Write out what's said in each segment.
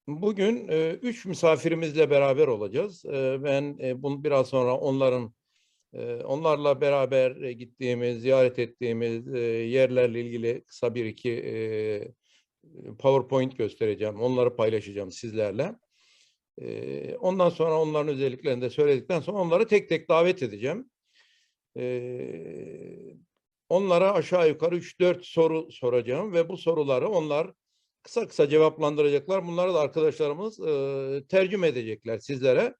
Bugün 3 misafirimizle beraber olacağız. Ben bunu biraz sonra onlarla beraber gittiğimiz, ziyaret ettiğimiz yerlerle ilgili kısa bir iki PowerPoint göstereceğim. Onları paylaşacağım sizlerle. Ondan sonra onların özelliklerini de söyledikten sonra onları tek tek davet edeceğim. Onlara aşağı yukarı 3-4 soru soracağım ve bu soruları onlar kısa kısa cevaplandıracaklar. Bunları da arkadaşlarımız tercüme edecekler sizlere.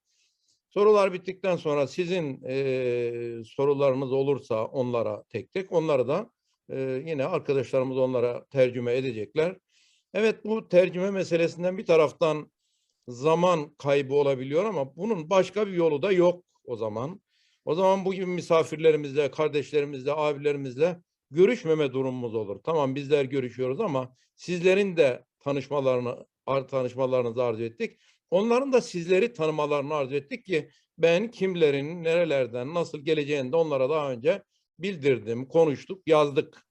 Sorular bittikten sonra sizin sorularınız olursa onlara tek tek, onları da yine arkadaşlarımız onlara tercüme edecekler. Evet, bu tercüme meselesinden bir taraftan zaman kaybı olabiliyor ama bunun başka bir yolu da yok o zaman. O zaman bu gibi misafirlerimizle, kardeşlerimizle, abilerimizle görüşmeme durumumuz olur. Tamam, bizler görüşüyoruz ama sizlerin de tanışmalarınızı arzu ettik. Onların da sizleri tanımalarını arzu ettik ki ben kimlerin, nerelerden, nasıl geleceğini de onlara daha önce bildirdim, konuştuk, yazdık.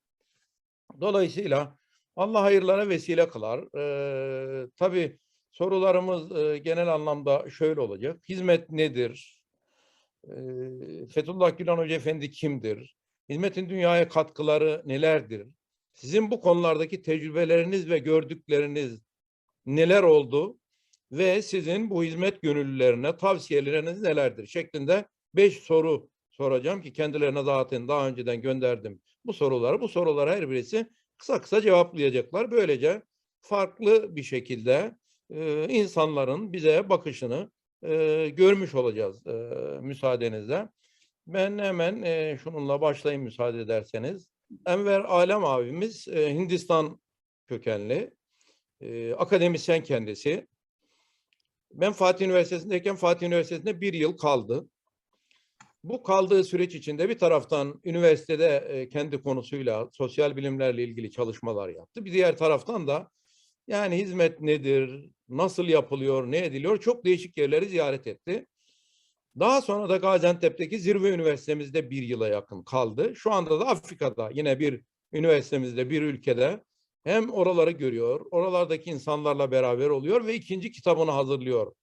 Dolayısıyla Allah hayırlara vesile kılar. Tabii sorularımız genel anlamda şöyle olacak. Hizmet nedir? Fethullah Gülen Hoca Efendi kimdir? Hizmetin dünyaya katkıları nelerdir? Sizin bu konulardaki tecrübeleriniz ve gördükleriniz neler oldu? Ve sizin bu hizmet gönüllülerine tavsiyeleriniz nelerdir? Şeklinde 5 soru soracağım ki kendilerine zaten daha önceden gönderdim bu soruları. Bu sorulara her birisi kısa kısa cevaplayacaklar. Böylece farklı bir şekilde insanların bize bakışını görmüş olacağız müsaadenizle. Ben hemen şununla başlayayım müsaade ederseniz. Enver Alem abimiz Hindistan kökenli, akademisyen kendisi. Ben Fatih Üniversitesi'ndeyken Fatih Üniversitesi'nde 1 yıl kaldı. Bu kaldığı süreç içinde bir taraftan üniversitede kendi konusuyla sosyal bilimlerle ilgili çalışmalar yaptı. Bir diğer taraftan da yani hizmet nedir, nasıl yapılıyor, ne ediliyor çok değişik yerleri ziyaret etti. Daha sonra da Gaziantep'teki Zirve Üniversitemizde 1 yıla yakın kaldı. Şu anda da Afrika'da yine bir üniversitemizde, bir ülkede hem oraları görüyor, oralardaki insanlarla beraber oluyor ve ikinci kitabını hazırlıyor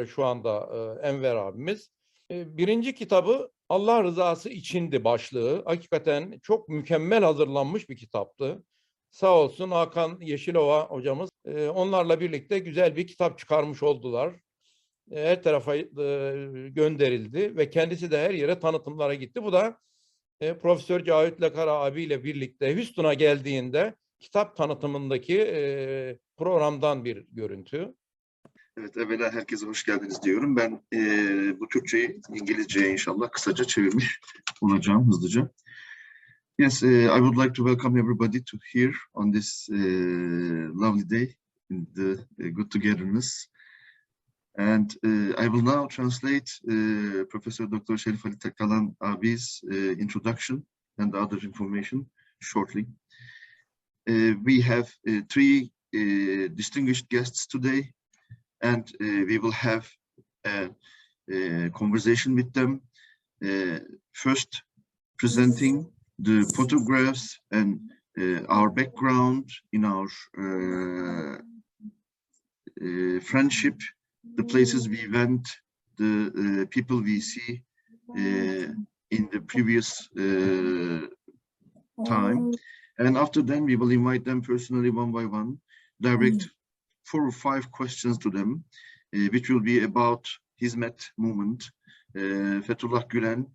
şu anda Enver abimiz. Birinci kitabı Allah rızası içindi başlığı. Hakikaten çok mükemmel hazırlanmış bir kitaptı. Sağ olsun Hakan Yeşilova hocamız onlarla birlikte güzel bir kitap çıkarmış oldular. Her tarafa gönderildi ve kendisi de her yere tanıtımlara gitti. Bu da Profesör Cahit Lekara abiyle birlikte Houston'a geldiğinde kitap tanıtımındaki programdan bir görüntü. Evet, evvela herkese hoş geldiniz diyorum. Ben bu Türkçeyi İngilizceye inşallah kısaca çevirmiş olacağım hızlıca. Yes, I would like to welcome everybody to here on this lovely day in the good togetherness. And I will now translate Prof.Dr. Şerif Tekalan abi's introduction and other information shortly. We have 3 distinguished guests today. And we will have a conversation with them, first presenting the photographs and our background in our friendship, the places we went, the people we see in the previous time. And after then, we will invite them personally one by one, direct 4 or 5 questions to them, which will be about Hizmet movement, Fethullah Gülen,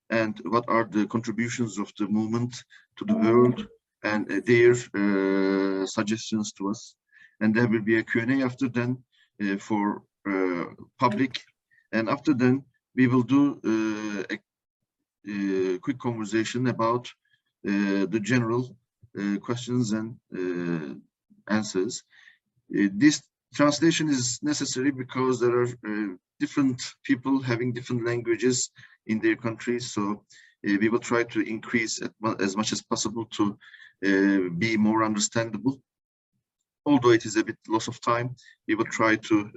and what are the contributions of the movement to the world, and their suggestions to us. And there will be a Q&A after then for public. And after then, we will do a quick conversation about the general questions and answers. This translation is necessary because there are different people having different languages in their countries, so we will try to increase as much as possible to be more understandable. Although it is a bit loss of time, we will try to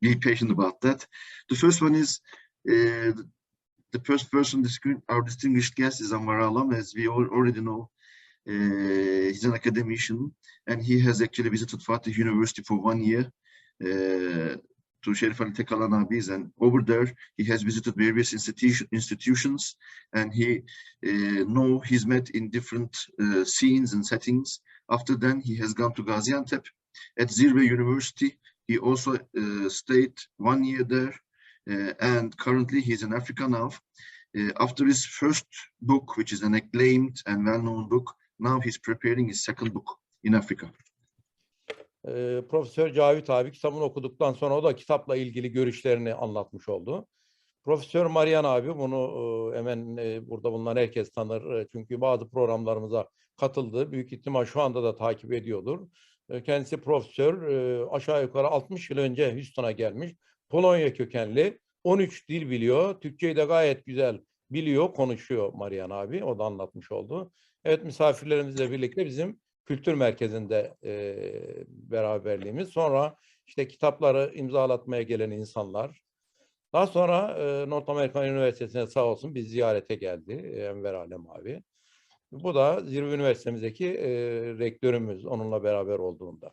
be patient about that. The first one is the first person, our distinguished guest is Enver Alam, as we already know. He's an academician, and he has actually visited Fatih University for 1 year to Şerif Tekalan abis, and over there he has visited various institutions, and he know Hizmet in different scenes and settings. After then, he has gone to Gaziantep at Zirve University. He also stayed 1 year there, and currently he's in Africa now. After his first book, which is an acclaimed and well-known book, now he's preparing his second book in Africa. Profesör Cavit abi kitabını okuduktan sonra o da kitapla ilgili görüşlerini anlatmış oldu. Profesör Marian abi bunu hemen burada bulunan herkes tanır. Çünkü bazı programlarımıza katıldı. Büyük ihtimal şu anda da takip ediyordur. Kendisi profesör, aşağı yukarı 60 yıl önce Houston'a gelmiş. Polonya kökenli, 13 dil biliyor. Türkçeyi de gayet güzel biliyor, konuşuyor Marian abi. O da anlatmış oldu. Evet, misafirlerimizle birlikte bizim kültür merkezinde beraberliğimiz. Sonra işte kitapları imzalatmaya gelen insanlar. Daha sonra North American Üniversitesi'ne sağ olsun biz ziyarete geldi Enver Alem abi. Bu da Zirve Üniversitemizdeki rektörümüz onunla beraber olduğunda.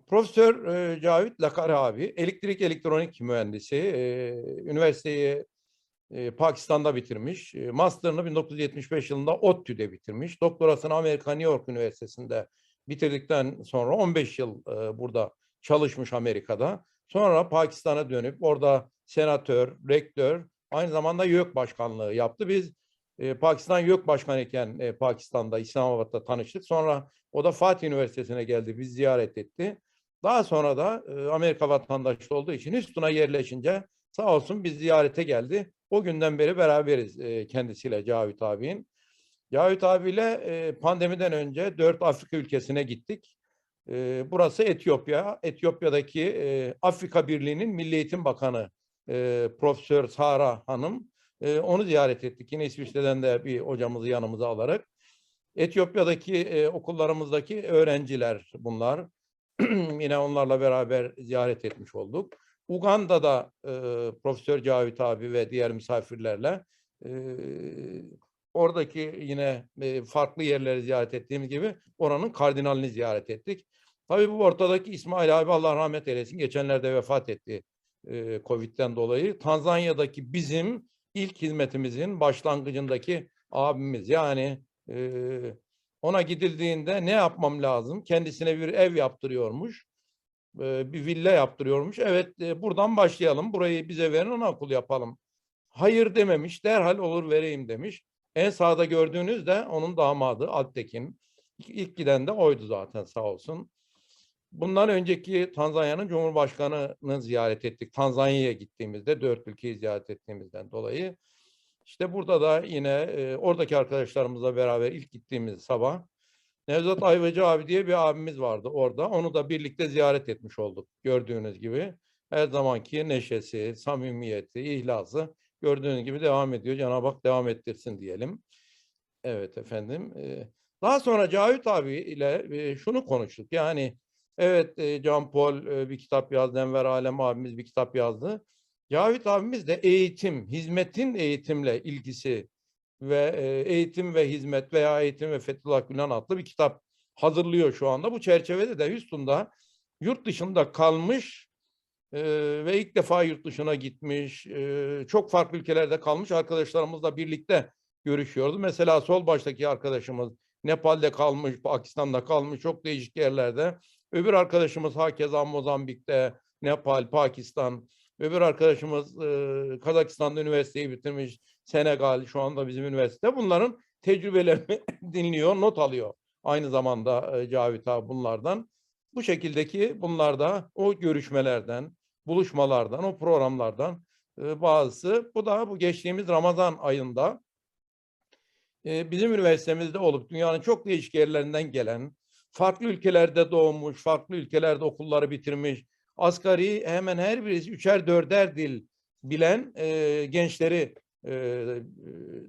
Profesör Cavit Lakar abi elektrik elektronik mühendisi. Üniversiteyi Pakistan'da bitirmiş. Master'ını 1975 yılında ODTÜ'de bitirmiş. Doktorasını Amerika New York Üniversitesi'nde bitirdikten sonra 15 yıl burada çalışmış Amerika'da. Sonra Pakistan'a dönüp orada senatör, rektör, aynı zamanda YÖK başkanlığı yaptı. Biz Pakistan YÖK başkanı iken Pakistan'da, İslamabad'da tanıştık. Sonra o da Fatih Üniversitesi'ne geldi, biz ziyaret etti. Daha sonra da Amerika vatandaşı olduğu için Houston'a yerleşince sağ olsun biz ziyarete geldi. O günden beri beraberiz kendisiyle Cavit abinin. Cavit abiyle pandemiden önce 4 Afrika ülkesine gittik. Burası Etiyopya. Etiyopya'daki Afrika Birliği'nin Milli Eğitim Bakanı Profesör Sara Hanım. Onu ziyaret ettik. Yine İsviçre'den de bir hocamızı yanımıza alarak. Etiyopya'daki okullarımızdaki öğrenciler bunlar. Yine onlarla beraber ziyaret etmiş olduk. Uganda'da Profesör Cavit abi ve diğer misafirlerle oradaki yine farklı yerleri ziyaret ettiğimiz gibi oranın kardinalini ziyaret ettik. Tabii bu ortadaki İsmail abi Allah rahmet eylesin geçenlerde vefat etti Covid'den dolayı. Tanzanya'daki bizim ilk hizmetimizin başlangıcındaki abimiz. Yani ona gidildiğinde ne yapmam lazım? Kendisine bir ev yaptırıyormuş. Bir villa yaptırıyormuş. Evet, buradan başlayalım. Burayı bize verin, ona okul yapalım. Hayır dememiş. Derhal olur vereyim demiş. En sağda gördüğünüz de onun damadı Alptekin. İlk giden de oydu zaten sağ olsun. Bundan önceki Tanzanya'nın Cumhurbaşkanı'nı ziyaret ettik. Tanzanya'ya gittiğimizde 4 ülkeyi ziyaret ettiğimizden dolayı. İşte burada da yine oradaki arkadaşlarımızla beraber ilk gittiğimiz sabah Nevzat Ayvacı abi diye bir abimiz vardı orada. Onu da birlikte ziyaret etmiş olduk gördüğünüz gibi. Her zamanki neşesi, samimiyeti, ihlası gördüğünüz gibi devam ediyor. Cenab-ı Hak devam ettirsin diyelim. Evet efendim. Daha sonra Cavit abi ile şunu konuştuk. Yani evet Can Paul bir kitap yazdı. Enver Alem abimiz bir kitap yazdı. Cavit abimiz de eğitim, hizmetin eğitimle ilgisi ve eğitim ve hizmet veya eğitim ve Fethullah Gülen adlı bir kitap hazırlıyor şu anda. Bu çerçevede de Houston'da yurt dışında kalmış ve ilk defa yurt dışına gitmiş, çok farklı ülkelerde kalmış arkadaşlarımızla birlikte görüşüyordu. Mesela sol baştaki arkadaşımız Nepal'de kalmış, Pakistan'da kalmış, çok değişik yerlerde. Öbür arkadaşımız hakeza Mozambik'te, Nepal, Pakistan. Öbür arkadaşımız Kazakistan'da üniversiteyi bitirmiş, Senegal şu anda bizim üniversite. Bunların tecrübelerini dinliyor, not alıyor. Aynı zamanda Cavit abi bunlardan. Bu şekildeki bunlar da o görüşmelerden, buluşmalardan, o programlardan bazısı. Bu da bu geçtiğimiz Ramazan ayında bizim üniversitemizde olup dünyanın çok değişik yerlerinden gelen, farklı ülkelerde doğmuş, farklı ülkelerde okulları bitirmiş, asgari hemen her birisi 3'er 4'er dil bilen gençleri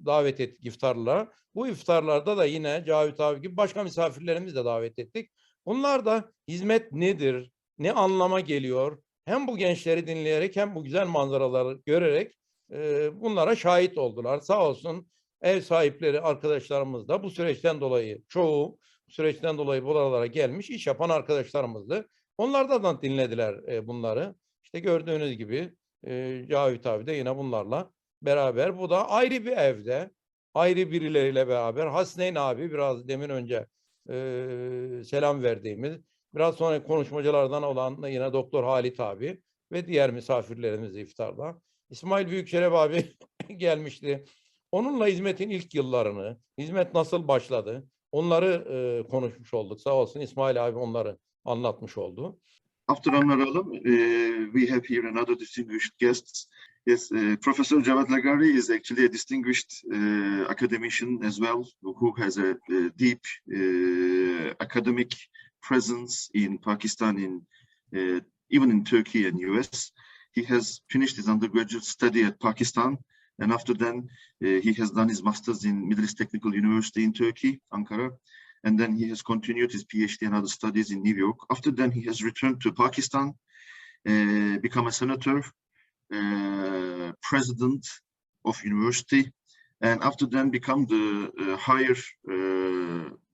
davet ettik iftarlara. Bu iftarlarda da yine Cavit abi gibi başka misafirlerimizi de davet ettik. Bunlar da hizmet nedir, ne anlama geliyor? Hem bu gençleri dinleyerek hem bu güzel manzaraları görerek bunlara şahit oldular. Sağ olsun ev sahipleri arkadaşlarımız da bu süreçten dolayı, çoğu bu süreçten dolayı buralara gelmiş iş yapan arkadaşlarımızdı. Onlardan da dinlediler bunları. İşte gördüğünüz gibi Cavit abi de yine bunlarla beraber. Bu da ayrı bir evde, ayrı birileriyle beraber. Hasneyn abi biraz demin önce selam verdiğimiz, biraz sonra konuşmacılardan olan yine Doktor Halit abi ve diğer misafirlerimiz iftarda. İsmail Büyükşeref abi gelmişti. Onunla hizmetin ilk yıllarını, hizmet nasıl başladı, onları konuşmuş olduk. Sağ olsun İsmail abi onları anlatmış oldu. After onları alalım, we have here another distinguished guests. Yes, Professor Javad Lagari is actually a distinguished academician as well, who has a deep academic presence in Pakistan, even in Turkey and US. He has finished his undergraduate study at Pakistan, and after then he has done his master's in Middle East Technical University in Turkey, Ankara. And then he has continued his PhD and other studies in New York. After then, he has returned to Pakistan, become a senator, president of university, and after then become the higher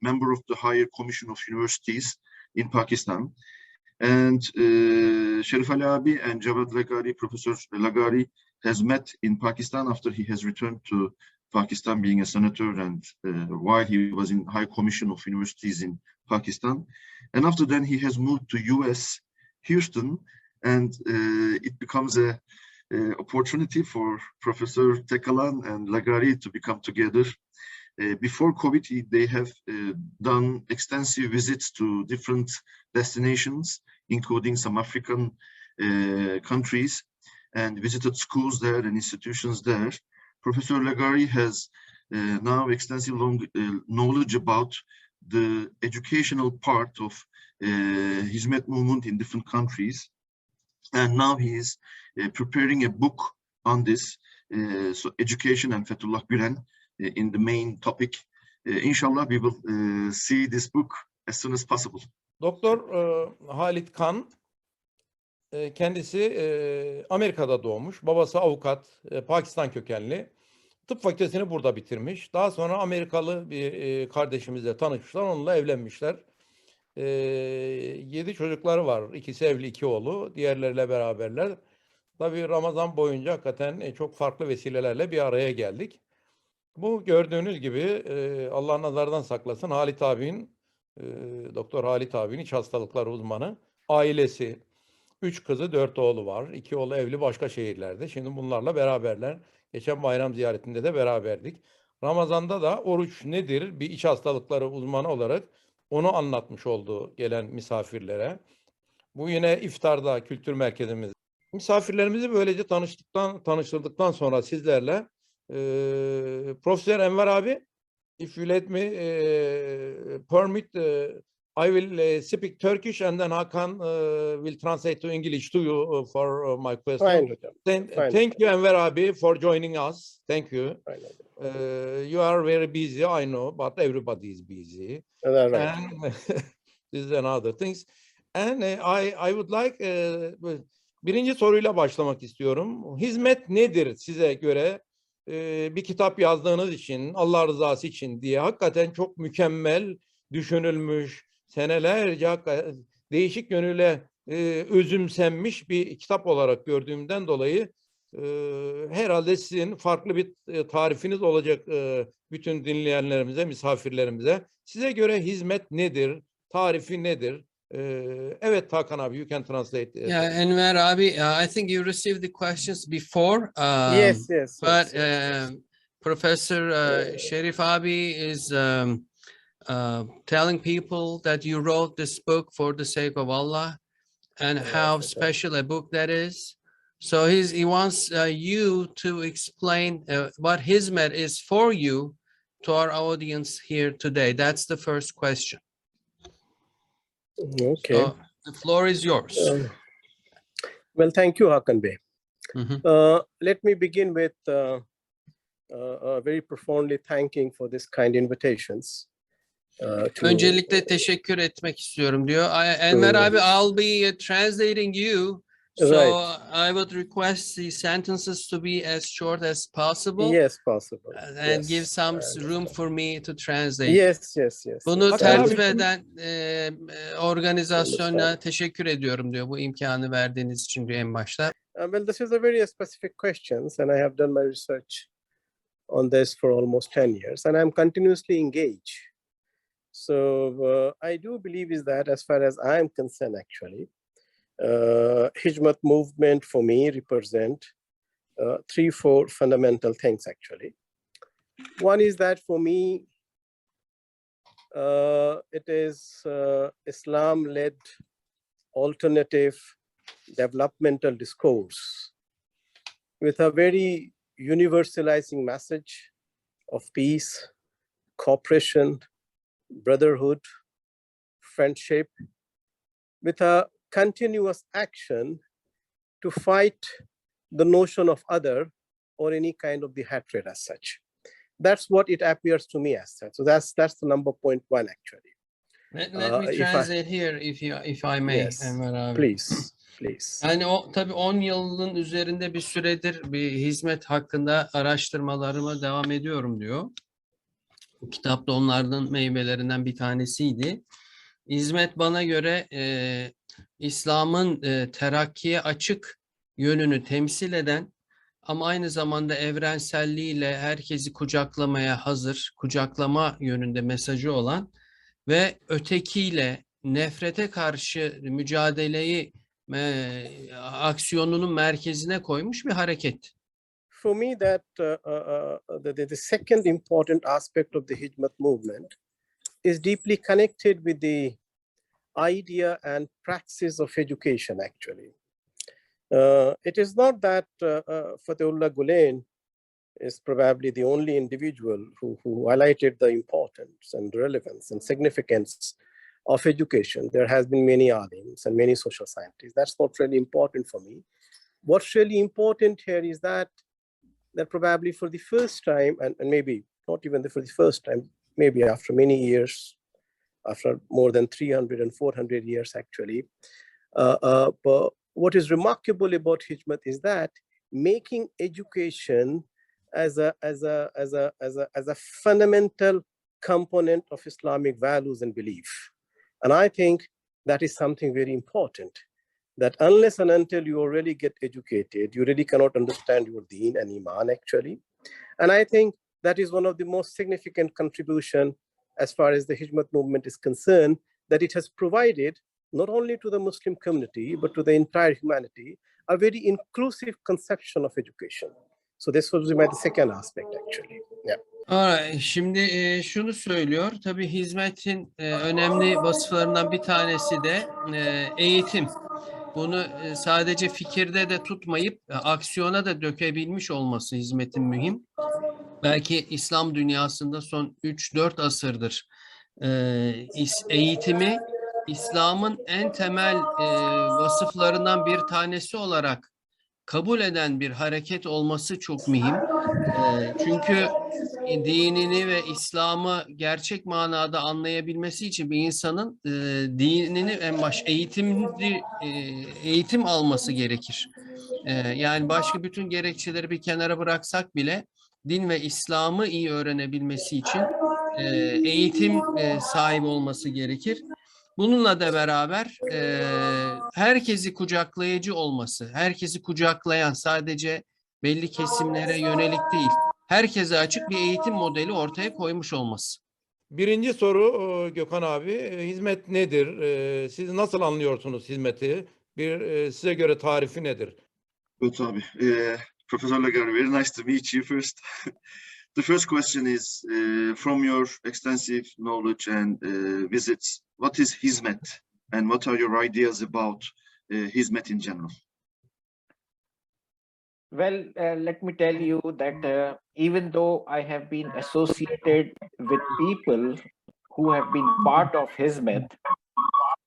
member of the Higher Commission of Universities in Pakistan. And Şerif Ali abi and Javad Lagari, Professor Lagari, has met in Pakistan after he has returned to Pakistan, being a senator, and while he was in High Commission of Universities in Pakistan. And after then he has moved to US, Houston, and it becomes a opportunity for Professor Tekalan and Lagari to become together. Before COVID, they have done extensive visits to different destinations, including some African countries, and visited schools there and institutions there. Professor Lagari has now extensive knowledge about the educational part of Hizmet movement in different countries. And now he is preparing a book on this, so education and Fethullah Gülen in the main topic. Inshallah, we will see this book as soon as possible. Doktor Halit Kan, kendisi Amerika'da doğmuş. Babası avukat, Pakistan kökenli. Tıp fakültesini burada bitirmiş. Daha sonra Amerikalı bir kardeşimizle tanışmışlar. Onunla evlenmişler. 7 çocukları var. İkisi evli, 2 oğlu. Diğerleriyle beraberler. Tabii Ramazan boyunca hakikaten çok farklı vesilelerle bir araya geldik. Bu gördüğünüz gibi Allah nazardan saklasın Halit abinin, Doktor Halit abinin iç hastalıkları uzmanı. Ailesi, 3 kızı, 4 oğlu var. 2 oğlu evli başka şehirlerde. Şimdi bunlarla beraberler. Geçen bayram ziyaretinde de beraberdik. Ramazan'da da oruç nedir? Bir iç hastalıkları uzmanı olarak onu anlatmış oldu gelen misafirlere. Bu yine iftarda kültür merkezimiz. Misafirlerimizi böylece tanıştırdıktan sonra sizlerle Profesör Enver abi, if you let me permit, I will speak Turkish and then Hakan will translate to English to you for my question. Fine. Thank you Enver abi for joining us. Thank you. You are very busy, I know, but everybody is busy. That's right. And this is another things. And I would like birinci soruyla başlamak istiyorum. Hizmet nedir size göre? Bir kitap yazdığınız için, Allah rızası için diye hakikaten çok mükemmel düşünülmüş, senelerce değişik yönüyle özümsenmiş bir kitap olarak gördüğümden dolayı herhalde sizin farklı bir tarifiniz olacak bütün dinleyenlerimize, misafirlerimize. Size göre hizmet nedir? Tarifi nedir? Evet Hakan abi, you can translate. Yeah, Enver abi, I think you received the questions before. Yes. But Professor Şerif abi is telling people that you wrote this book for the sake of Allah and how special a book that is. So he wants you to explain what Hizmet is for you to our audience here today. That's the first question. Okay. So the floor is yours. Well, thank you, Hakan Bey. Mhm. Let me begin with very profoundly thanking for this kind invitations. Öncelikle teşekkür etmek istiyorum diyor. Enver abi, I'll be translating you So Right. I would request the sentences to be as short as possible. Yes, possible. And give Yes, some I room understand. for me to translate. Yes, yes, yes. Bunu yes. tertip Hatta- eden organizasyona teşekkür ediyorum diyor bu imkanı verdiğiniz için diyor en başta. Well, this is a very specific questions, and I have done my research on this for almost 10 years, and I'm continuously engaged. So I do believe is that as far as I'm concerned, actually, Hizmet movement for me represent 3-4 fundamental things, actually. One is that for me, it is Islam-led alternative developmental discourse with a very universalizing message of peace, cooperation, brotherhood, friendship, with a continuous action to fight the notion of other or any kind of the hatred as such. That's what it appears to me as such. So that's the number point one, actually. Let me if I- translate here if I may. Yes, Enver abi. please, please. Yani o tabii 10 yılın üzerinde bir süredir bir hizmet hakkında araştırmalarıma devam ediyorum diyor. Bu kitap da onlardan meyvelerinden bir tanesiydi. Hizmet bana göre İslam'ın terakkiye açık yönünü temsil eden ama aynı zamanda evrenselliğiyle herkesi kucaklamaya hazır, kucaklama yönünde mesajı olan ve ötekiyle nefrete karşı mücadeleyi aksiyonunun merkezine koymuş bir hareket. For me, that the second important aspect of the Hizmet movement is deeply connected with the idea and praxis of education, actually. It is not that Fatehullah Gulen is probably the only individual who highlighted the importance and relevance and significance of education. There has been many alims and many social scientists. That's not really important for me. What's really important here is that probably for the first time, and maybe not even for the first time, maybe after many years, after more than 300 and 400 years, actually. But what is remarkable about Hizmet is that making education as a fundamental component of Islamic values and belief. And I think that is something very important, that unless and until you really get educated, you really cannot understand your deen and iman, actually. And I think that is one of the most significant contribution as far as the Hizmet movement is concerned, that it has provided not only to the Muslim community, but to the entire humanity, a very inclusive conception of education. So this was my second aspect, actually. Yeah. Alright, şimdi şunu söylüyor. Tabii hizmetin önemli vasıflarından bir tanesi de eğitim. Bunu sadece fikirde de tutmayıp aksiyona da dökebilmiş olması hizmetin mühim. Belki İslam dünyasında son 3-4 asırdır eğitimi İslam'ın en temel vasıflarından bir tanesi olarak kabul eden bir hareket olması çok mühim. Çünkü dinini ve İslam'ı gerçek manada anlayabilmesi için bir insanın dinini en baş eğitim alması gerekir. Yani başka bütün gerekçeleri bir kenara bıraksak bile din ve İslam'ı iyi öğrenebilmesi için eğitim sahibi olması gerekir. Bununla da beraber herkesi kucaklayıcı olması, herkesi kucaklayan, sadece belli kesimlere yönelik değil, herkese açık bir eğitim modeli ortaya koymuş olması. Birinci soru Gökhan abi, hizmet nedir? Siz nasıl anlıyorsunuz hizmeti? Size göre tarifi nedir? Good, abi. Professor Lagar, very nice to meet you first. The first question is, from your extensive knowledge and visits, what is Hizmet and what are your ideas about Hizmet in general? Well, let me tell you that even though I have been associated with people who have been part of Hizmet,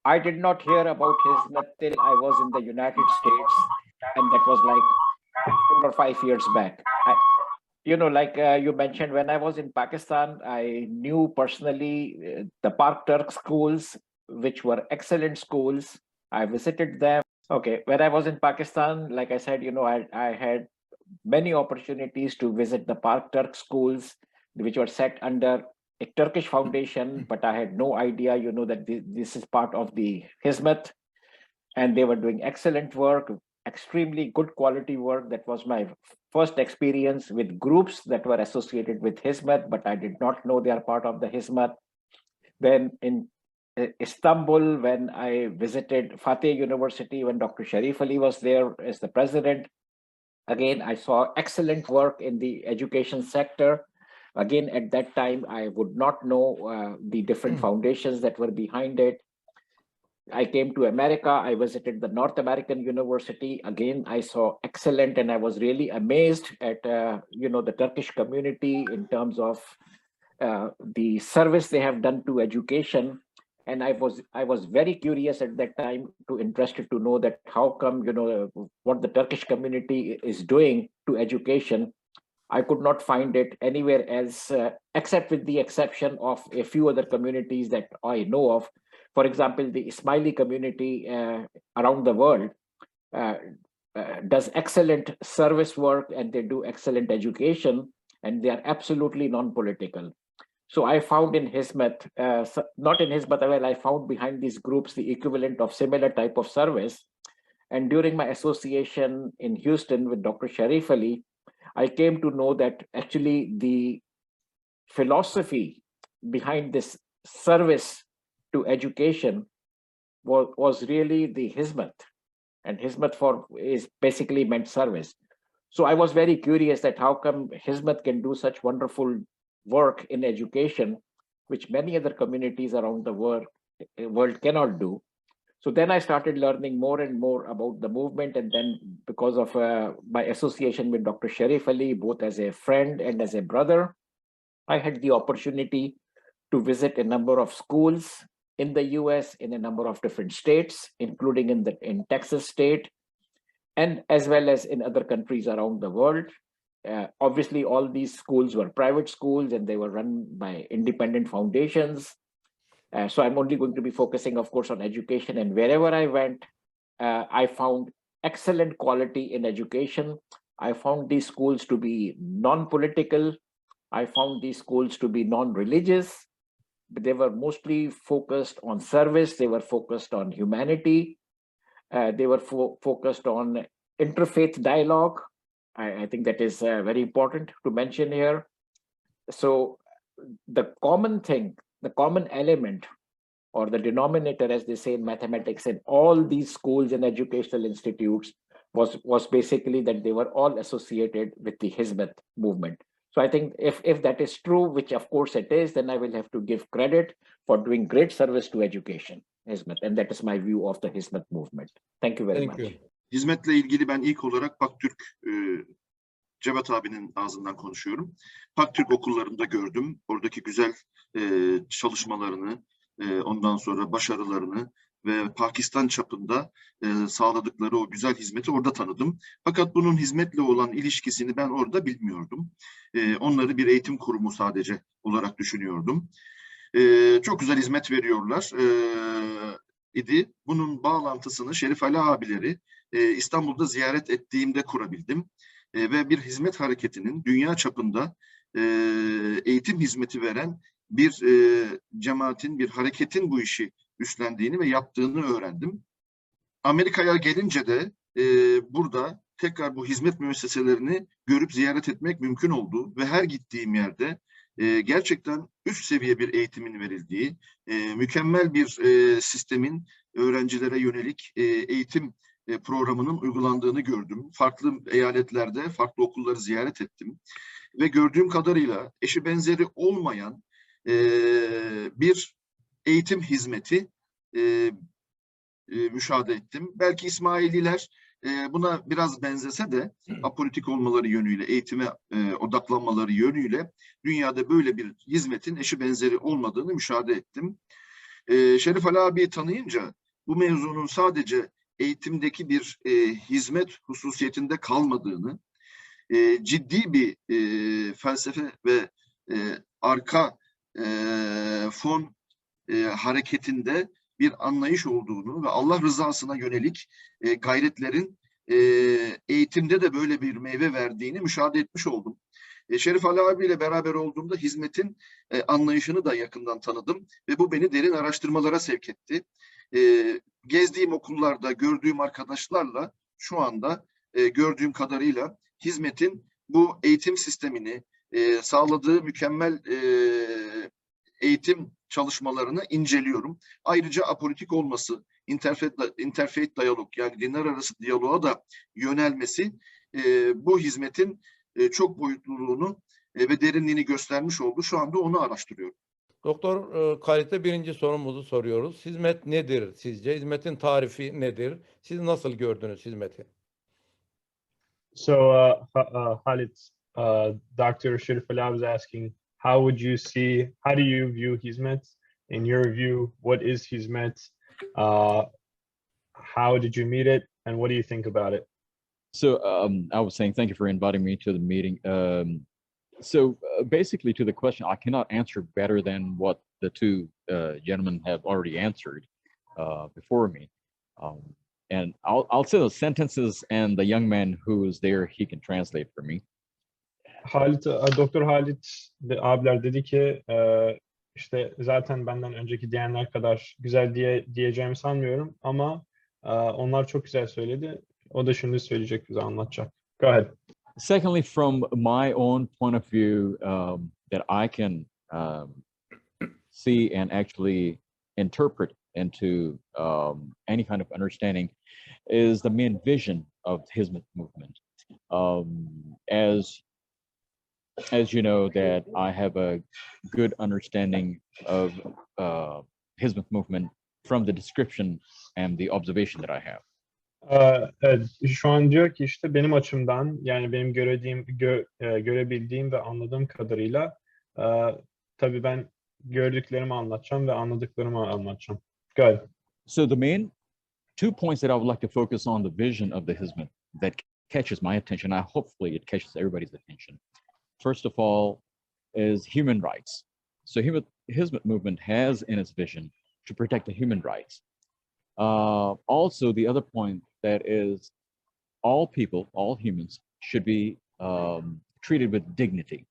I did not hear about Hizmet till I was in the United States, and that was like 4 or 5 years back. You mentioned, when I was in Pakistan, I knew personally the Park Turk schools, which were excellent schools. I visited them. Okay, when I was in Pakistan, like I said, I had many opportunities to visit the Park Turk schools, which were set under a Turkish foundation, but I had no idea, that this is part of the Hizmet, and they were doing excellent work, extremely good quality work. That was my first experience with groups that were associated with Hizmet, but I did not know they are part of the Hizmet. Then in Istanbul, when I visited Fatih University, when Dr. Sharif Ali was there as the president, again, I saw excellent work in the education sector. Again, at that time, I would not know the different foundations that were behind it. I came to America. I visited the North American University. Again, I saw excellent, and I was really amazed at the Turkish community in terms of the service they have done to education. And I was very curious at that time, interested to know that how come what the Turkish community is doing to education. I could not find it anywhere else, except with the exception of a few other communities that I know of. For example, the Ismaili community around the world does excellent service work, and they do excellent education, and they are absolutely non-political. So I found in Hizmet, not in Hizmet, well, I found behind these groups the equivalent of similar type of service. And during my association in Houston with Dr. Sharif Ali, I came to know that actually the philosophy behind this service to education was really the Hizmet. And Hizmet is basically meant service. So I was very curious that how come Hizmet can do such wonderful work in education, which many other communities around the world cannot do. So then I started learning more and more about the movement. And then because of my association with Dr. Sharif Ali, both as a friend and as a brother, I had the opportunity to visit a number of schools in the US, in a number of different states, including in Texas state, and as well as in other countries around the world. Obviously, all these schools were private schools, and they were run by independent foundations. So I'm only going to be focusing, of course, on education. And wherever I went, I found excellent quality in education. I found these schools to be non-political. I found these schools to be non-religious. But they were mostly focused on service. They were focused on humanity. They were focused on interfaith dialogue. I think that is very important to mention here. So the common thing, the common element, or the denominator, as they say in mathematics, in all these schools and educational institutes was basically that they were all associated with the Hizmet movement. So I think if that is true, which of course it is, then I will have to give credit for doing great service to education, Hizmet. And that is my view of the Hizmet movement. Thank you very much. Hizmetle ilgili ben ilk olarak Paktürk Cevat abinin ağzından konuşuyorum. Paktürk okullarında gördüm. Oradaki güzel çalışmalarını, ondan sonra başarılarını ve Pakistan çapında sağladıkları o güzel hizmeti orada tanıdım. Fakat bunun hizmetle olan ilişkisini ben orada bilmiyordum. Onları bir eğitim kurumu sadece olarak düşünüyordum. Çok güzel hizmet veriyorlar idi. Bunun bağlantısını Şerif Ali abileri İstanbul'da ziyaret ettiğimde kurabildim. Ve bir hizmet hareketinin dünya çapında eğitim hizmeti veren bir cemaatin, bir hareketin bu işi üstlendiğini ve yaptığını öğrendim. Amerika'ya gelince de burada tekrar bu hizmet müesseselerini görüp ziyaret etmek mümkün oldu ve her gittiğim yerde gerçekten üst seviye bir eğitimin verildiği, mükemmel bir sistemin öğrencilere yönelik eğitim programının uygulandığını gördüm. Farklı eyaletlerde farklı okulları ziyaret ettim ve gördüğüm kadarıyla eşi benzeri olmayan bir eğitim hizmeti müşahede ettim. Belki İsmaililer buna biraz benzese de apolitik olmaları yönüyle, eğitime odaklanmaları yönüyle dünyada böyle bir hizmetin eşi benzeri olmadığını müşahede ettim. Şerif Ali abiyi tanıyınca bu mevzunun sadece eğitimdeki bir hizmet hususiyetinde kalmadığını, ciddi bir felsefe ve arka fon hareketinde bir anlayış olduğunu ve Allah rızasına yönelik gayretlerin eğitimde de böyle bir meyve verdiğini müşahede etmiş oldum. Şerif Ali abiyle beraber olduğumda hizmetin anlayışını da yakından tanıdım ve bu beni derin araştırmalara sevk etti. Gezdiğim okullarda gördüğüm arkadaşlarla şu anda gördüğüm kadarıyla hizmetin bu eğitim sistemini sağladığı mükemmel eğitim çalışmalarını inceliyorum. Ayrıca apolitik olması, interfaith diyalog yani dinler arası diyaloğa da yönelmesi bu hizmetin çok boyutluluğunu ve derinliğini göstermiş oldu. Şu anda onu araştırıyorum. Doktor Kalit'e birinci sorumuzu soruyoruz. Hizmet nedir sizce? Hizmetin tarifi nedir? Siz nasıl gördünüz hizmeti? So, Halit, Dr. Şerif Ali was asking, how do you view Hizmet? In your view, what is Hizmet? How did you meet it? And what do you think about it? So I was saying, thank you for inviting me to the meeting. Basically to the question, I cannot answer better than what the two gentlemen have already answered before me. And I'll say the sentences, and the young man who is there, he can translate for me. Doktor Halit abiler dedi ki işte zaten benden önceki diyenler kadar güzel diyeceğimi sanmıyorum ama onlar çok güzel söyledi. O da şimdi söyleyecek, bize anlatacak. Go ahead. Secondly, from my own point of view, that I can see and actually interpret into any kind of understanding is the main vision of the Hizmet movement. As you know, that I have a good understanding of Hizmet movement from the description and the observation that I have. Evet, şu an diyor ki işte benim açımdan, yani benim görebildiğim ve anladığım kadarıyla tabii ben gördüklerimi anlatacağım ve anladıklarımı anlatacağım. Go ahead. So the main 2 points that I would like to focus on the vision of the Hizmet that catches my attention, and hopefully it catches everybody's attention. First of all is human rights. So Hizmet movement has in its vision to protect the human rights. Also, the other point that is all people, all humans should be treated with dignity.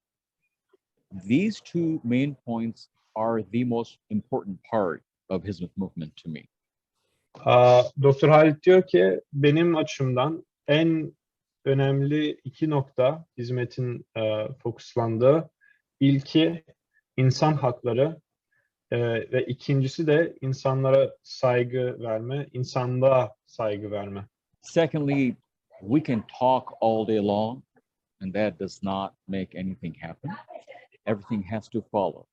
These two main points are the most important part of Hizmet movement to me. Doktor Halit diyor ki benim açımdan en önemli 2 nokta hizmetin fokuslandığı, ilki insan hakları ve ikincisi de insanlara saygı verme, insanlığa saygı verme. Secondly, we can talk all day long, and that does not make anything happen. Everything has to follow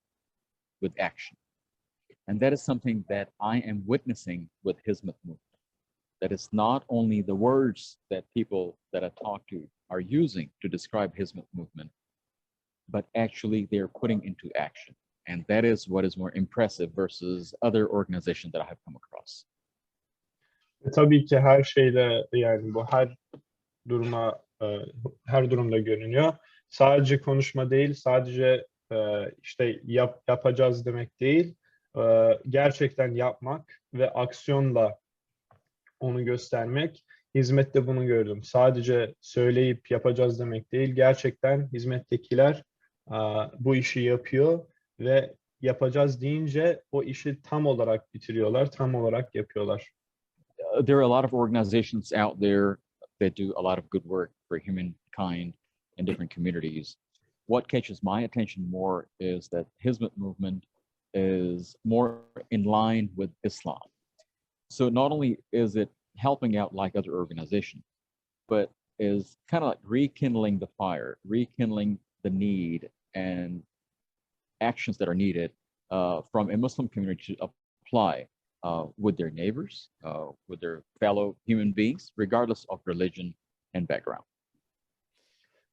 with action. And that is something that I am witnessing with Hizmet movement. That is not only the words that people that I talk to are using to describe Hizmet movement, but actually they're putting into action. And that is what is more impressive versus other organizations that I have come across. Tabii ki her şeyde, yani bu her durumda görünüyor. Sadece konuşma değil, sadece işte yapacağız demek değil, gerçekten yapmak ve aksiyonla onu göstermek. Hizmette bunu gördüm. Sadece söyleyip yapacağız demek değil, gerçekten hizmettekiler bu işi yapıyor ve yapacağız deyince o işi tam olarak bitiriyorlar, tam olarak yapıyorlar. There are a lot of organizations out there that do a lot of good work for humankind in different communities. What catches my attention more is that Hizmet movement is more in line with Islam. So not only is it helping out like other organizations, but is kind of like rekindling the fire, rekindling the need and actions that are needed from a Muslim community to apply with their neighbors, with their fellow human beings, regardless of religion and background.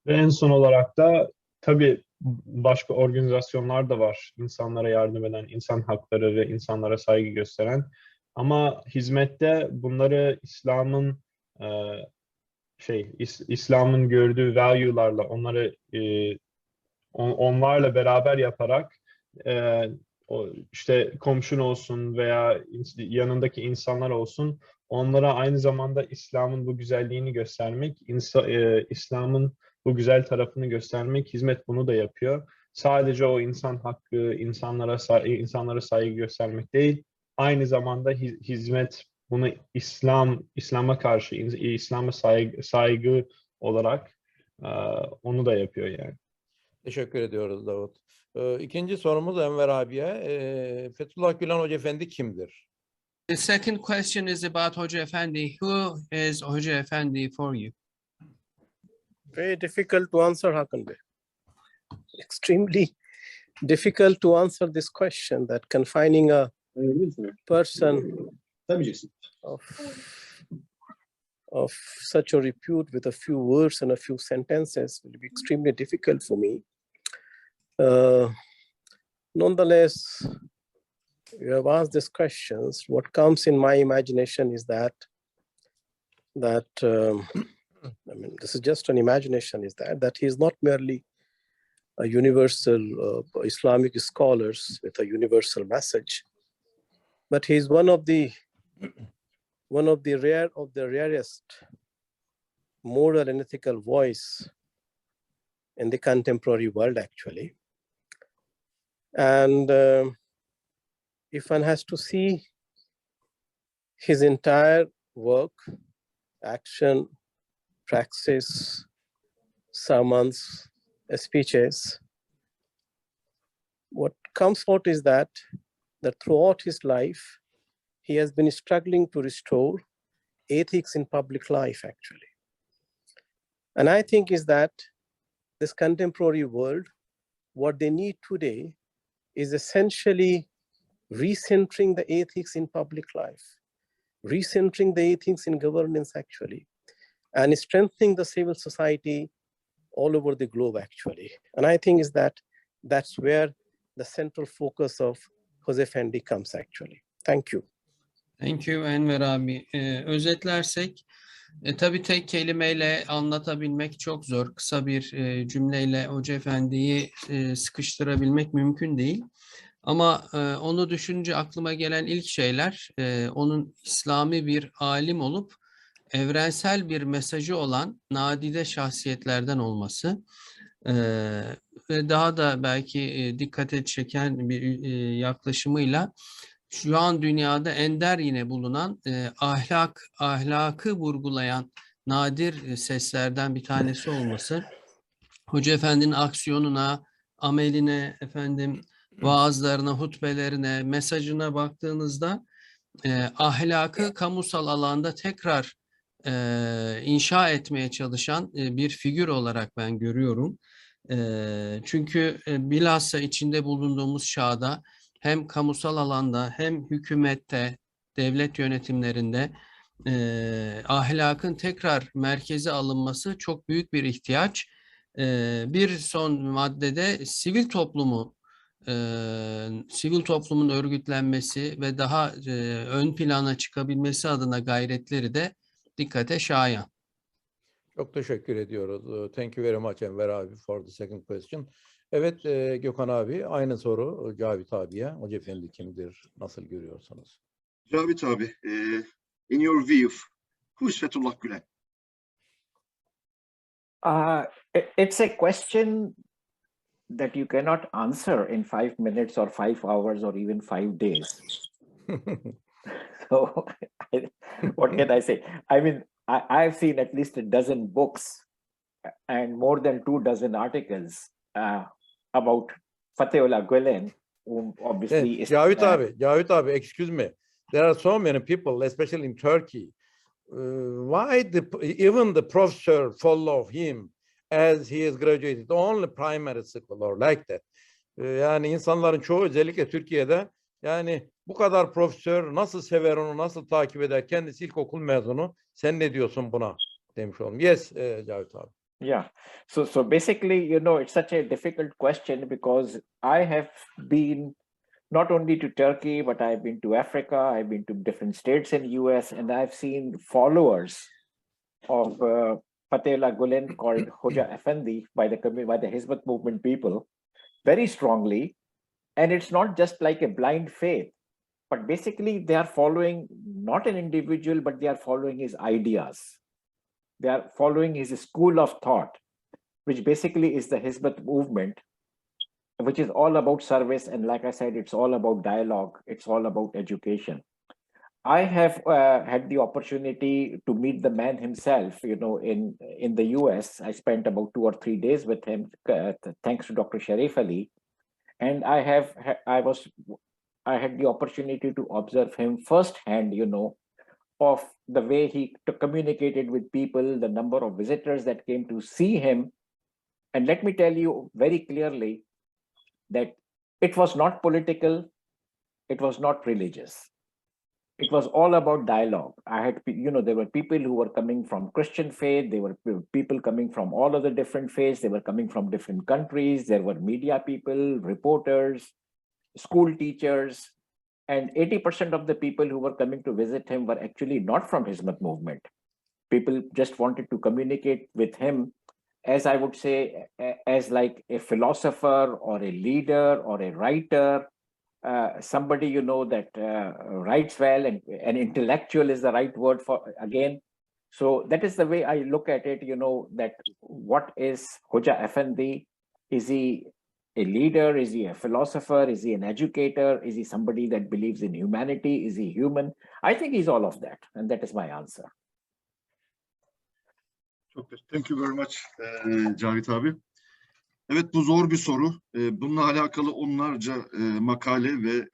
Ve en son olarak da tabii başka organizasyonlar da var. İnsanlara yardım eden, insan hakları ve insanlara saygı gösteren. Ama hizmette bunları İslam'ın gördüğü value'larla, onlarla beraber yaparak o işte komşun olsun veya yanındaki insanlar olsun, onlara aynı zamanda İslam'ın bu güzelliğini göstermek, İslam'ın bu güzel tarafını göstermek, hizmet bunu da yapıyor. Sadece o insan hakkı, insanlara saygı göstermek değil, aynı zamanda hizmet bunu İslam'a karşı, İslam'a saygı olarak onu da yapıyor yani. Teşekkür ediyoruz Davut. İkinci sorumuz Enver abiye. Fethullah Gülen Hoca Efendi kimdir? The second question is about Hoca Efendi. Who is Hoca Efendi for you? Very difficult to answer, Hakan Bey. Extremely difficult to answer this question, that confining a person of such a repute with a few words and a few sentences will be extremely difficult for me. Nonetheless, you have asked these questions. What comes in my imagination is that I mean, this is just an imagination, is that he is not merely a universal Islamic scholars with a universal message, but he is one of the rarest moral and ethical voice in the contemporary world, actually. And if one has to see his entire work, action, praxis, sermons, speeches, what comes out is that throughout his life, he has been struggling to restore ethics in public life, actually. And I think is that this contemporary world, what they need today is essentially recentering the ethics in public life, recentering the ethics in governance, actually, and strengthening the civil society all over the globe, actually. And I think is that's where the central focus of Hoca Efendi comes, actually. Thank you. Thank you Enver abi. Özetlersek, tabii tek kelimeyle anlatabilmek çok zor. Kısa bir cümleyle Hoca Efendi'yi sıkıştırabilmek mümkün değil. Ama onu düşününce aklıma gelen ilk şeyler, onun İslami bir alim olup evrensel bir mesajı olan nadide şahsiyetlerden olması ve daha da belki dikkate çeken bir yaklaşımıyla şu an dünyada ender yine bulunan ahlakı vurgulayan nadir seslerden bir tanesi olması, Hoca Efendi'nin aksiyonuna, ameline, vaazlarına, hutbelerine, mesajına baktığınızda ahlakı kamusal alanda tekrar inşa etmeye çalışan bir figür olarak ben görüyorum. Çünkü bilhassa içinde bulunduğumuz çağda hem kamusal alanda hem hükümette, devlet yönetimlerinde ahlakın tekrar merkeze alınması çok büyük bir ihtiyaç. Bir son maddede sivil toplumun örgütlenmesi ve daha ön plana çıkabilmesi adına gayretleri de dikkate şayan. Çok teşekkür ediyoruz. Thank you very much Enver abi for the second question. Evet Gökhan abi, aynı soru Cavit abiye. Hoca Efendi kimdir? Nasıl görüyorsunuz? Cavit abi, in your view, who is Fethullah Gülen? It's a question that you cannot answer in 5 minutes or 5 hours or even 5 days. So what can I say? I mean, I've seen at least a dozen books and more than 24 articles about Fethullah Gülen, whom obviously is... Cavit abi, excuse me. There are so many people, especially in Turkey. Why even the professor follow him as he is graduated only primary school or like that? Yani insanların çoğu özellikle Türkiye'de yani bu kadar profesör nasıl sever onu, nasıl takip eder? Kendisi ilkokul mezunu. Sen ne diyorsun buna? Demiş oldum. Yes, Cavit abi. Yeah. So basically, it's such a difficult question because I have been not only to Turkey, but I've been to Africa, I've been to different states in US, and I've seen followers of Fethullah Gülen called Hoca Efendi by the Hizmet movement people very strongly. And it's not just like a blind faith, but basically they are following not an individual, but they are following his ideas. They are following his school of thought, which basically is the Hizmet movement, which is all about service. And like I said, it's all about dialogue. It's all about education. I have had the opportunity to meet the man himself, you know, in the US. I spent about 2 or 3 days with him, thanks to Dr. Şerif Ali. And I had the opportunity to observe him firsthand, you know, of the way he communicated with people, the number of visitors that came to see him. And let me tell you very clearly that it was not political, it was not religious. It was all about dialogue. I had, you know, there were people who were coming from Christian faith. There were people coming from all of the different faiths. They were coming from different countries. There were media people, reporters, school teachers, and 80% of the people who were coming to visit him were actually not from Hizmet movement. People just wanted to communicate with him, as I would say, as like a philosopher or a leader or a writer, somebody, you know, that writes well, and an intellectual is the right word for, again. So that is the way I look at it, you know, that what is Hoca Efendi? Is he a leader? Is he a philosopher? Is he an educator? Is he somebody that believes in humanity? Is he human? I think he's all of that. And that is my answer. Thank you very much Cavit abi. Evet, bu zor bir soru. Bununla alakalı onlarca makale ve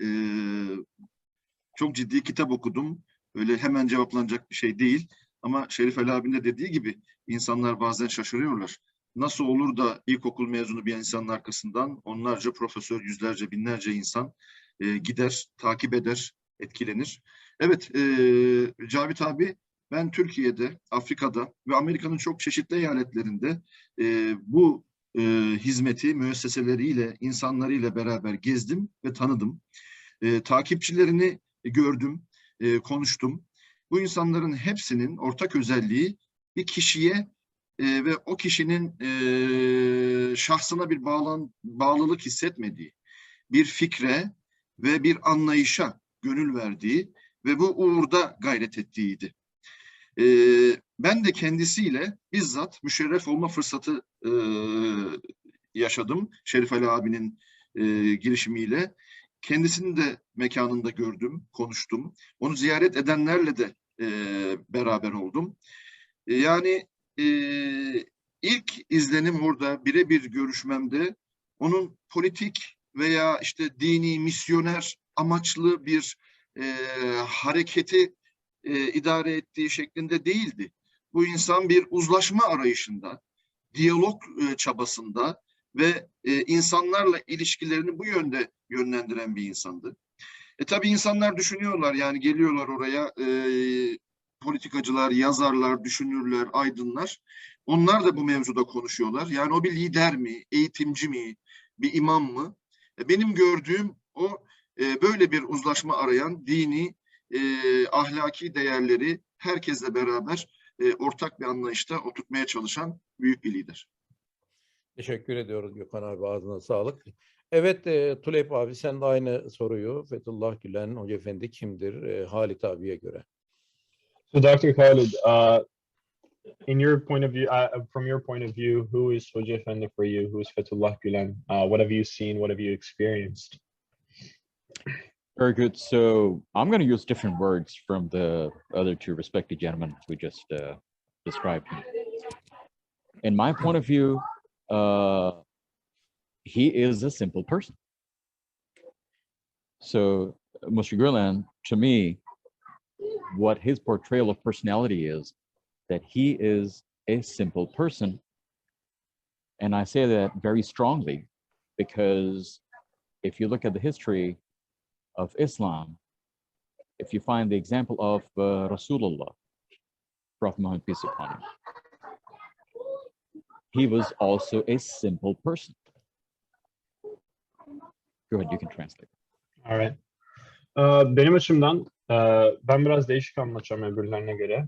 çok ciddi kitap okudum. Öyle hemen cevaplanacak bir şey değil. Ama Şerif Ali abinin de dediği gibi insanlar bazen şaşırıyorlar. Nasıl olur da ilkokul mezunu bir insanın arkasından onlarca profesör, yüzlerce, binlerce insan gider, takip eder, etkilenir. Evet, Cavit abi, ben Türkiye'de, Afrika'da ve Amerika'nın çok çeşitli eyaletlerinde bu hizmeti müesseseleriyle, insanlarıyla beraber gezdim ve tanıdım. Takipçilerini gördüm, konuştum. Bu insanların hepsinin ortak özelliği bir kişiye ve o kişinin şahsına bir bağlılık hissetmediği, bir fikre ve bir anlayışa gönül verdiği ve bu uğurda gayret ettiğiydi. Ben de kendisiyle bizzat müşerref olma fırsatı yaşadım. Şerif Ali abinin girişimiyle. Kendisini de mekanında gördüm, konuştum. Onu ziyaret edenlerle de beraber oldum. Yani ilk izlenim orada birebir görüşmemde onun politik veya işte dini, misyoner amaçlı bir hareketi idare ettiği şeklinde değildi. Bu insan bir uzlaşma arayışında, diyalog çabasında ve insanlarla ilişkilerini bu yönde yönlendiren bir insandı. Tabii insanlar düşünüyorlar, yani geliyorlar oraya, politikacılar, yazarlar, düşünürler, aydınlar. Onlar da bu mevzuda konuşuyorlar. Yani o bir lider mi, eğitimci mi, bir imam mı? Benim gördüğüm o böyle bir uzlaşma arayan, dini, ahlaki değerleri herkesle beraber ortak bir anlayışta oturtmaya çalışan büyük bir lider. Teşekkür ediyoruz Gökhan abi, ağzına sağlık. Evet, Tuleyp abi, sen de aynı soruyu, Fethullah Gülen Hoca Efendi kimdir Halit abiye göre? So Dr. Khalid, in your point of view, from your point of view, who is Hoca Efendi for you? Who is Fethullah Gülen? What have you seen? What have you experienced? Very good. So I'm going to use different words from the other two respected gentlemen who just described him. In my point of view, he is a simple person. So Mr. Gülen, to me, what his portrayal of personality is, that he is a simple person. And I say that very strongly because if you look at the history of Islam, if you find the example of Rasulullah, Prophet Muhammad, peace upon him, he was also a simple person. Go ahead, you can translate. All right. Benim açımdan ben biraz değişik anlatacağım öbürlerine göre.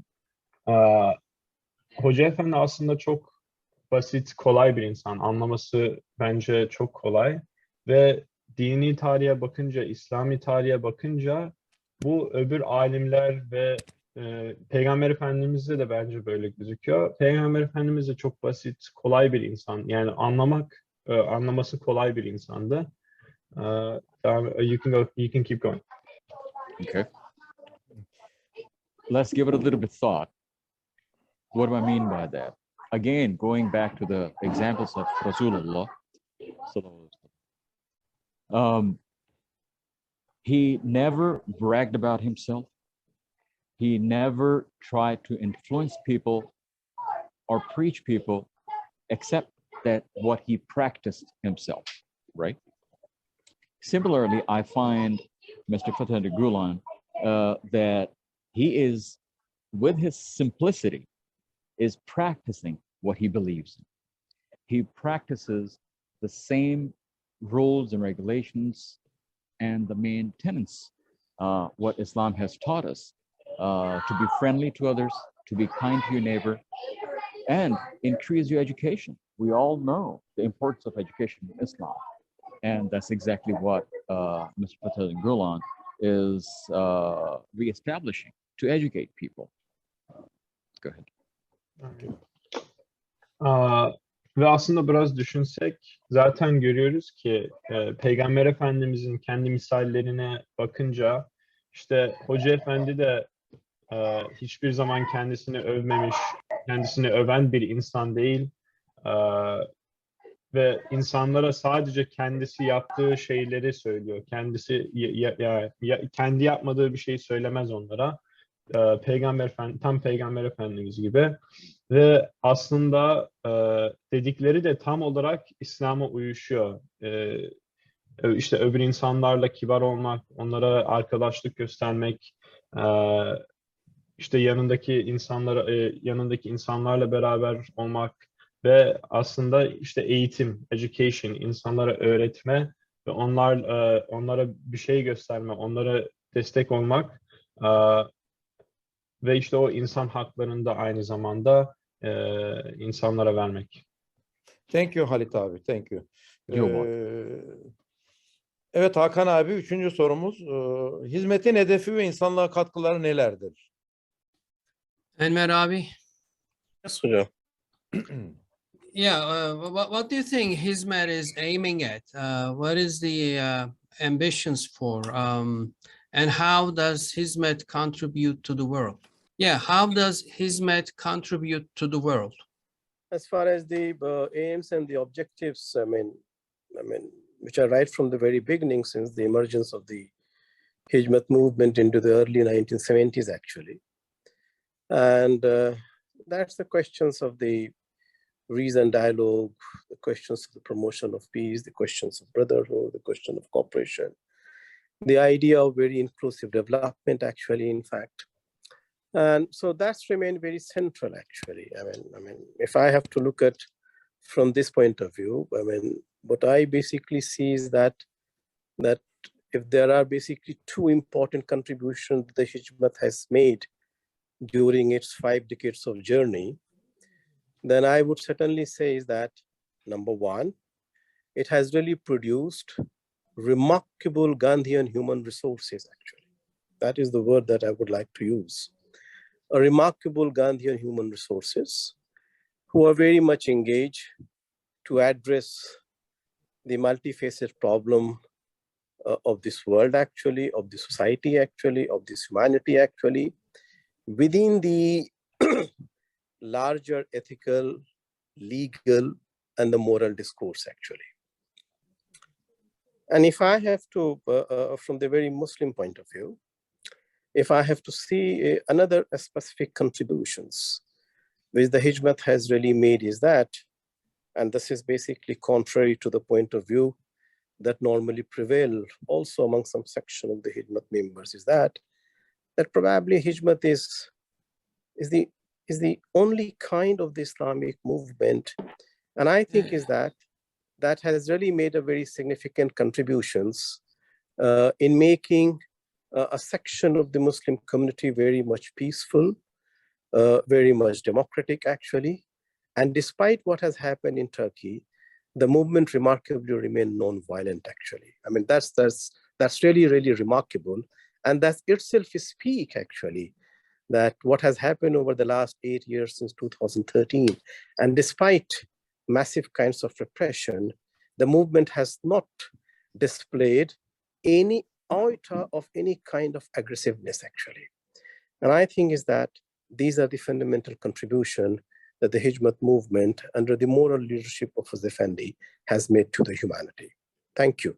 Hoca Efendi aslında çok basit, kolay bir insan. Anlaması bence çok kolay ve dini tarihe bakınca, İslami tarihe bakınca bu öbür alimler ve Peygamber Efendimiz'de de bence böyle gözüküyor. Peygamber Efendimiz de çok basit, kolay bir insan. Yani anlaması kolay bir insandı. You can keep going. Okay. Let's give it a little bit of thought. What do I mean by that? Again, going back to the examples of Rasulullah, he never bragged about himself. He never tried to influence people or preach people, except that what he practiced himself, right? Similarly, I find Mr. Fateh Gulen that he is, with his simplicity, is practicing what he believes in. He practices the same rules and regulations and the main tenets, what Islam has taught us, to be friendly to others, to be kind to your neighbor, and increase your education. We all know the importance of education in Islam. And that's exactly what Mr. Fateh Gulen is reestablishing, to educate people. Go ahead. Ve aslında biraz düşünsek zaten görüyoruz ki Peygamber Efendimizin kendi misallerine bakınca işte Hoca Efendi de hiçbir zaman kendisini övmemiş, kendisini öven bir insan değil ve insanlara sadece kendisi yaptığı şeyleri söylüyor. Kendisi kendi yapmadığı bir şey söylemez onlara. Tam Peygamber Efendimiz gibi ve aslında dedikleri de tam olarak İslam'a uyuşuyor. İşte öbür insanlarla kibar olmak, onlara arkadaşlık göstermek, işte yanındaki insanlarla beraber olmak ve aslında işte eğitim, education, insanlara öğretme ve onlara bir şey gösterme, onlara destek olmak. Ve işte o insan haklarını da aynı zamanda insanlara vermek. Thank you Halit abi, thank you. You're Evet Hakan abi, üçüncü sorumuz. Hizmetin hedefi ve insanlığa katkıları nelerdir? Enver abi. Yes, hocam. Yeah, what do you think Hizmet is aiming at? What is the ambitions for? And how does Hizmet contribute to the world? Yeah, how does Hizmet contribute to the world? As far as the aims and the objectives, I mean, which are right from the very beginning, since the emergence of the Hizmet movement into the early 1970s, actually. And that's the questions of the reason dialogue, the questions of the promotion of peace, the questions of brotherhood, the question of cooperation, the idea of very inclusive development, actually, in fact. And so that's remained very central, actually. I mean, if I have to look at from this point of view, I mean, what I basically see is that if there are basically two important contributions the Hizmet has made during its 5 decades of journey, then I would certainly say is that, number one, it has really produced remarkable Gandhian human resources, actually. That is the word that I would like to use. A remarkable Gandhian human resources who are very much engaged to address the multifaceted problem of this world, actually, of the society, actually, of this humanity, actually, within the larger ethical, legal, and the moral discourse, actually. And if I have to, from the very Muslim point of view, if I have to see another specific contributions which the Hizmet has really made is that, and this is basically contrary to the point of view that normally prevail also among some section of the Hizmet members, is that probably Hizmet is the only kind of the Islamic movement, and I think is that has really made a very significant contributions in making a section of the Muslim community very much peaceful, very much democratic, actually. And despite what has happened in Turkey, the movement remarkably remained non-violent, actually. I mean, that's really, really remarkable. And that itself speaks, actually, that what has happened over the last 8 years since 2013, and despite massive kinds of repression, the movement has not displayed any iota of any kind of aggressiveness, actually. And I think is that these are the fundamental contribution that the Hizmet movement under the moral leadership of Hız Efendi has made to the humanity. Thank you.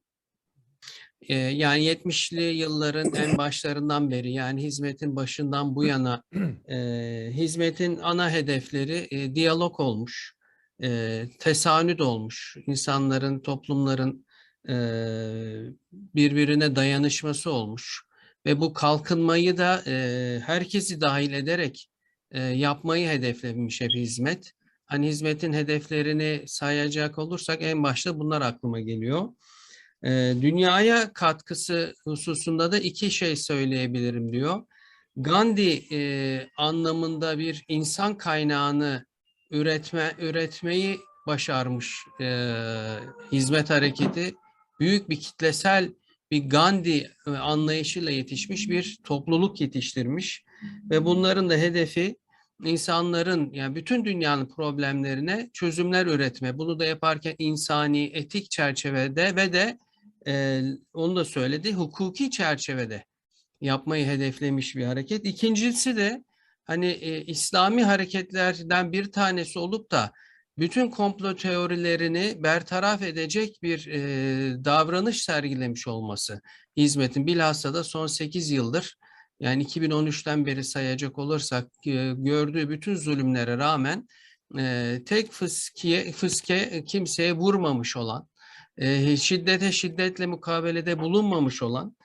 Yani 70'li yılların en başlarından beri, yani hizmetin başından bu yana hizmetin ana hedefleri diyalog olmuş, tesanüt olmuş, insanların, toplumların birbirine dayanışması olmuş ve bu kalkınmayı da herkesi dahil ederek yapmayı hedeflemiş hep hizmet. Hani hizmetin hedeflerini sayacak olursak en başta bunlar aklıma geliyor. Dünyaya katkısı hususunda da 2 şey söyleyebilirim diyor. Gandhi anlamında bir insan kaynağını üretmeyi başarmış hizmet hareketi. Büyük bir kitlesel bir Gandhi anlayışıyla yetişmiş bir topluluk yetiştirmiş ve bunların da hedefi insanların, yani bütün dünyanın problemlerine çözümler üretme. Bunu da yaparken insani, etik çerçevede ve de onu da söyledi, hukuki çerçevede yapmayı hedeflemiş bir hareket. İkincisi de hani İslami hareketlerden bir tanesi olup da bütün komplo teorilerini bertaraf edecek bir davranış sergilemiş olması hizmetin. Bilhassa da son 8 yıldır, yani 2013'ten beri sayacak olursak gördüğü bütün zulümlere rağmen tek fıske kimseye vurmamış olan, şiddetle mukabelede bulunmamış olan,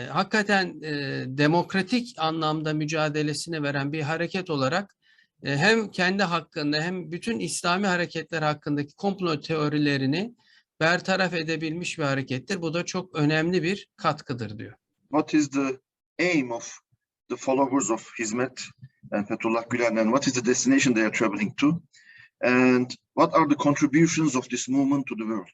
hakikaten demokratik anlamda mücadelesini veren bir hareket olarak hem kendi hakkında hem bütün İslami hareketler hakkındaki komplo teorilerini bertaraf edebilmiş bir harekettir. Bu da çok önemli bir katkıdır diyor. What is the aim of the followers of Hizmet and Fethullah Gülen, and what is the destination they are traveling to? And what are the contributions of this movement to the world?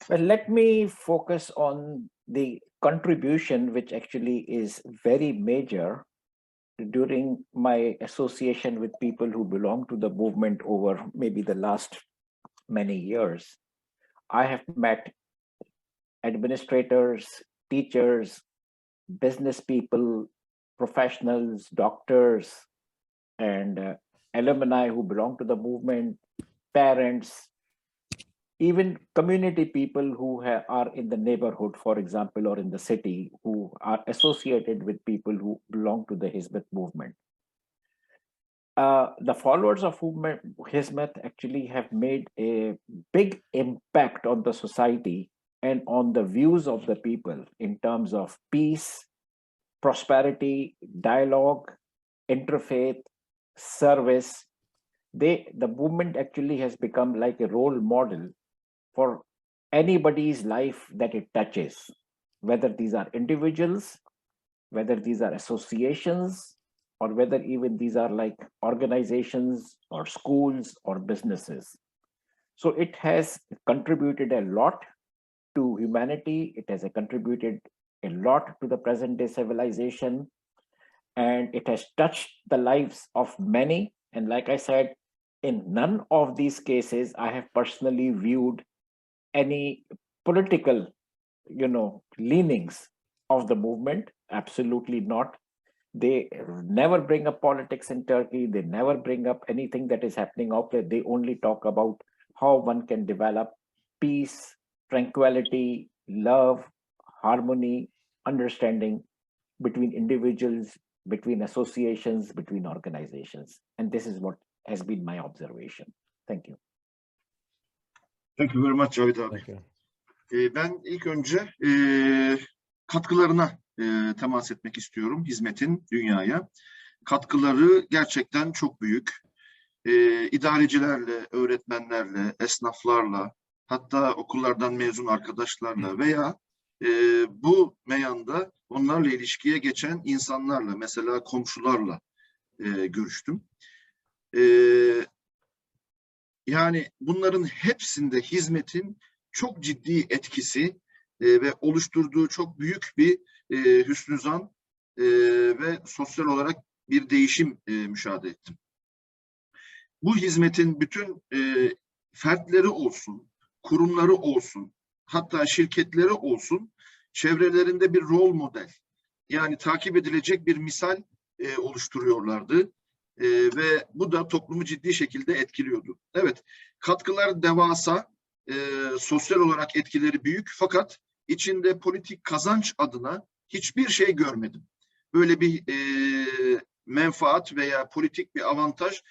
Well, let me focus on the contribution, which actually is very major. During my association with people who belong to the movement over maybe the last many years, I have met administrators, teachers, business people, professionals, doctors, and alumni who belong to the movement, parents, even community people who are in the neighborhood, for example, or in the city, who are associated with people who belong to the Hizmet movement. The followers of Hizmet actually have made a big impact on the society and on the views of the people in terms of peace, prosperity, dialogue, interfaith, service. The movement actually has become like a role model for anybody's life that it touches, whether these are individuals, whether these are associations, or whether even these are like organizations or schools or businesses. So it has contributed a lot to humanity. It has contributed a lot to the present day civilization, and it has touched the lives of many. And like I said, in none of these cases, I have personally viewed any political, leanings of the movement. Absolutely not. They never bring up politics in Turkey. They never bring up anything that is happening out there. They only talk about how one can develop peace, tranquility, love, harmony, understanding between individuals, between associations, between organizations. And this is what has been my observation. Thank you. Thank you very much Cavit abi. Ben ilk önce katkılarına temas etmek istiyorum hizmetin dünyaya. Katkıları gerçekten çok büyük. İdarecilerle, öğretmenlerle, esnaflarla, hatta okullardan mezun arkadaşlarla veya bu meyanda onlarla ilişkiye geçen insanlarla, mesela komşularla görüştüm. Yani bunların hepsinde hizmetin çok ciddi etkisi ve oluşturduğu çok büyük bir hüsnü zan ve sosyal olarak bir değişim müşahede ettim. Bu hizmetin bütün fertleri olsun, kurumları olsun, hatta şirketleri olsun, çevrelerinde bir rol model, yani takip edilecek bir misal oluşturuyorlardı. Ve bu da toplumu ciddi şekilde etkiliyordu. Evet, katkılar devasa, sosyal olarak etkileri büyük, fakat içinde politik kazanç adına hiçbir şey görmedim. Böyle bir menfaat veya politik bir avantaj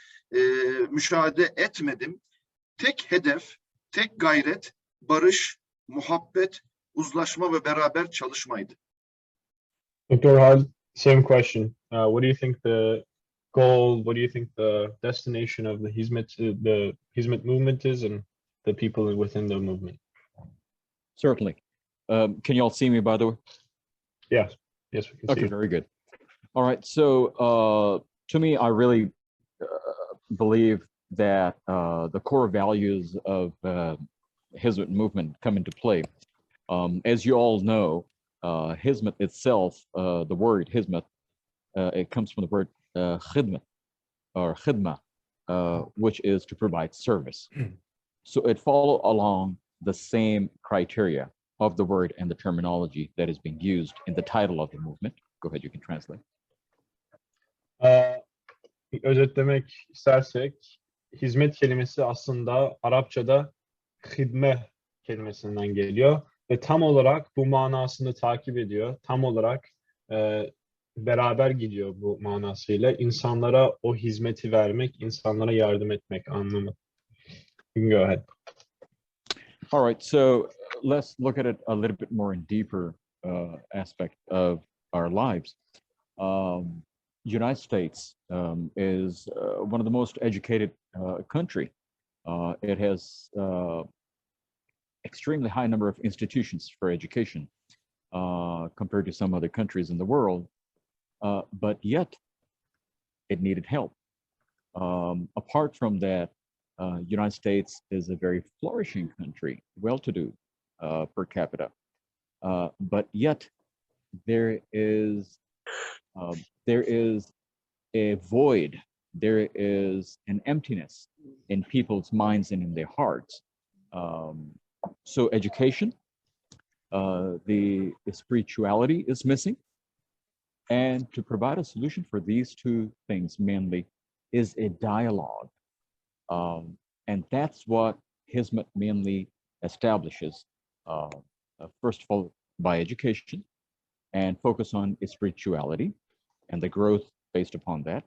müşahede etmedim. Tek hedef, tek gayret, barış, muhabbet, uzlaşma ve beraber çalışmaydı. Dr. Hal, same question. What do you think the goal, what do you think the destination of the Hizmet movement is, and the people within the movement? Certainly. Can you all see me, by the way? Yes, yes, we can see Okay, you. very good. All right, so to me, I really believe that the core values of Hizmet movement come into play. As you all know, Hizmet itself, the word Hizmet, it comes from the word khidmet or khidma, which is to provide service. So it follows along the same criteria of the word and the terminology that is being used in the title of the movement. Go ahead, you can translate. Özetlemek istersek, hizmet kelimesi aslında Arapçada hidme kelimesinden geliyor ve tam olarak bu manasını takip ediyor. Tam olarak beraber gidiyor bu manasıyla. İnsanlara o hizmeti vermek, insanlara yardım etmek anlamı. You can go ahead. All right, so let's look at it a little bit more in deeper aspect of our lives. United States is one of the most educated country. It has extremely high number of institutions for education compared to some other countries in the world, but yet it needed help. Apart from that, United States is a very flourishing country, well-to-do per capita, but yet there is a void, there is an emptiness in people's minds and in their hearts. So education, the spirituality is missing, and to provide a solution for these two things mainly is a dialogue. And that's what Hizmet mainly establishes, first of all, by education, and focus on spirituality and the growth based upon that,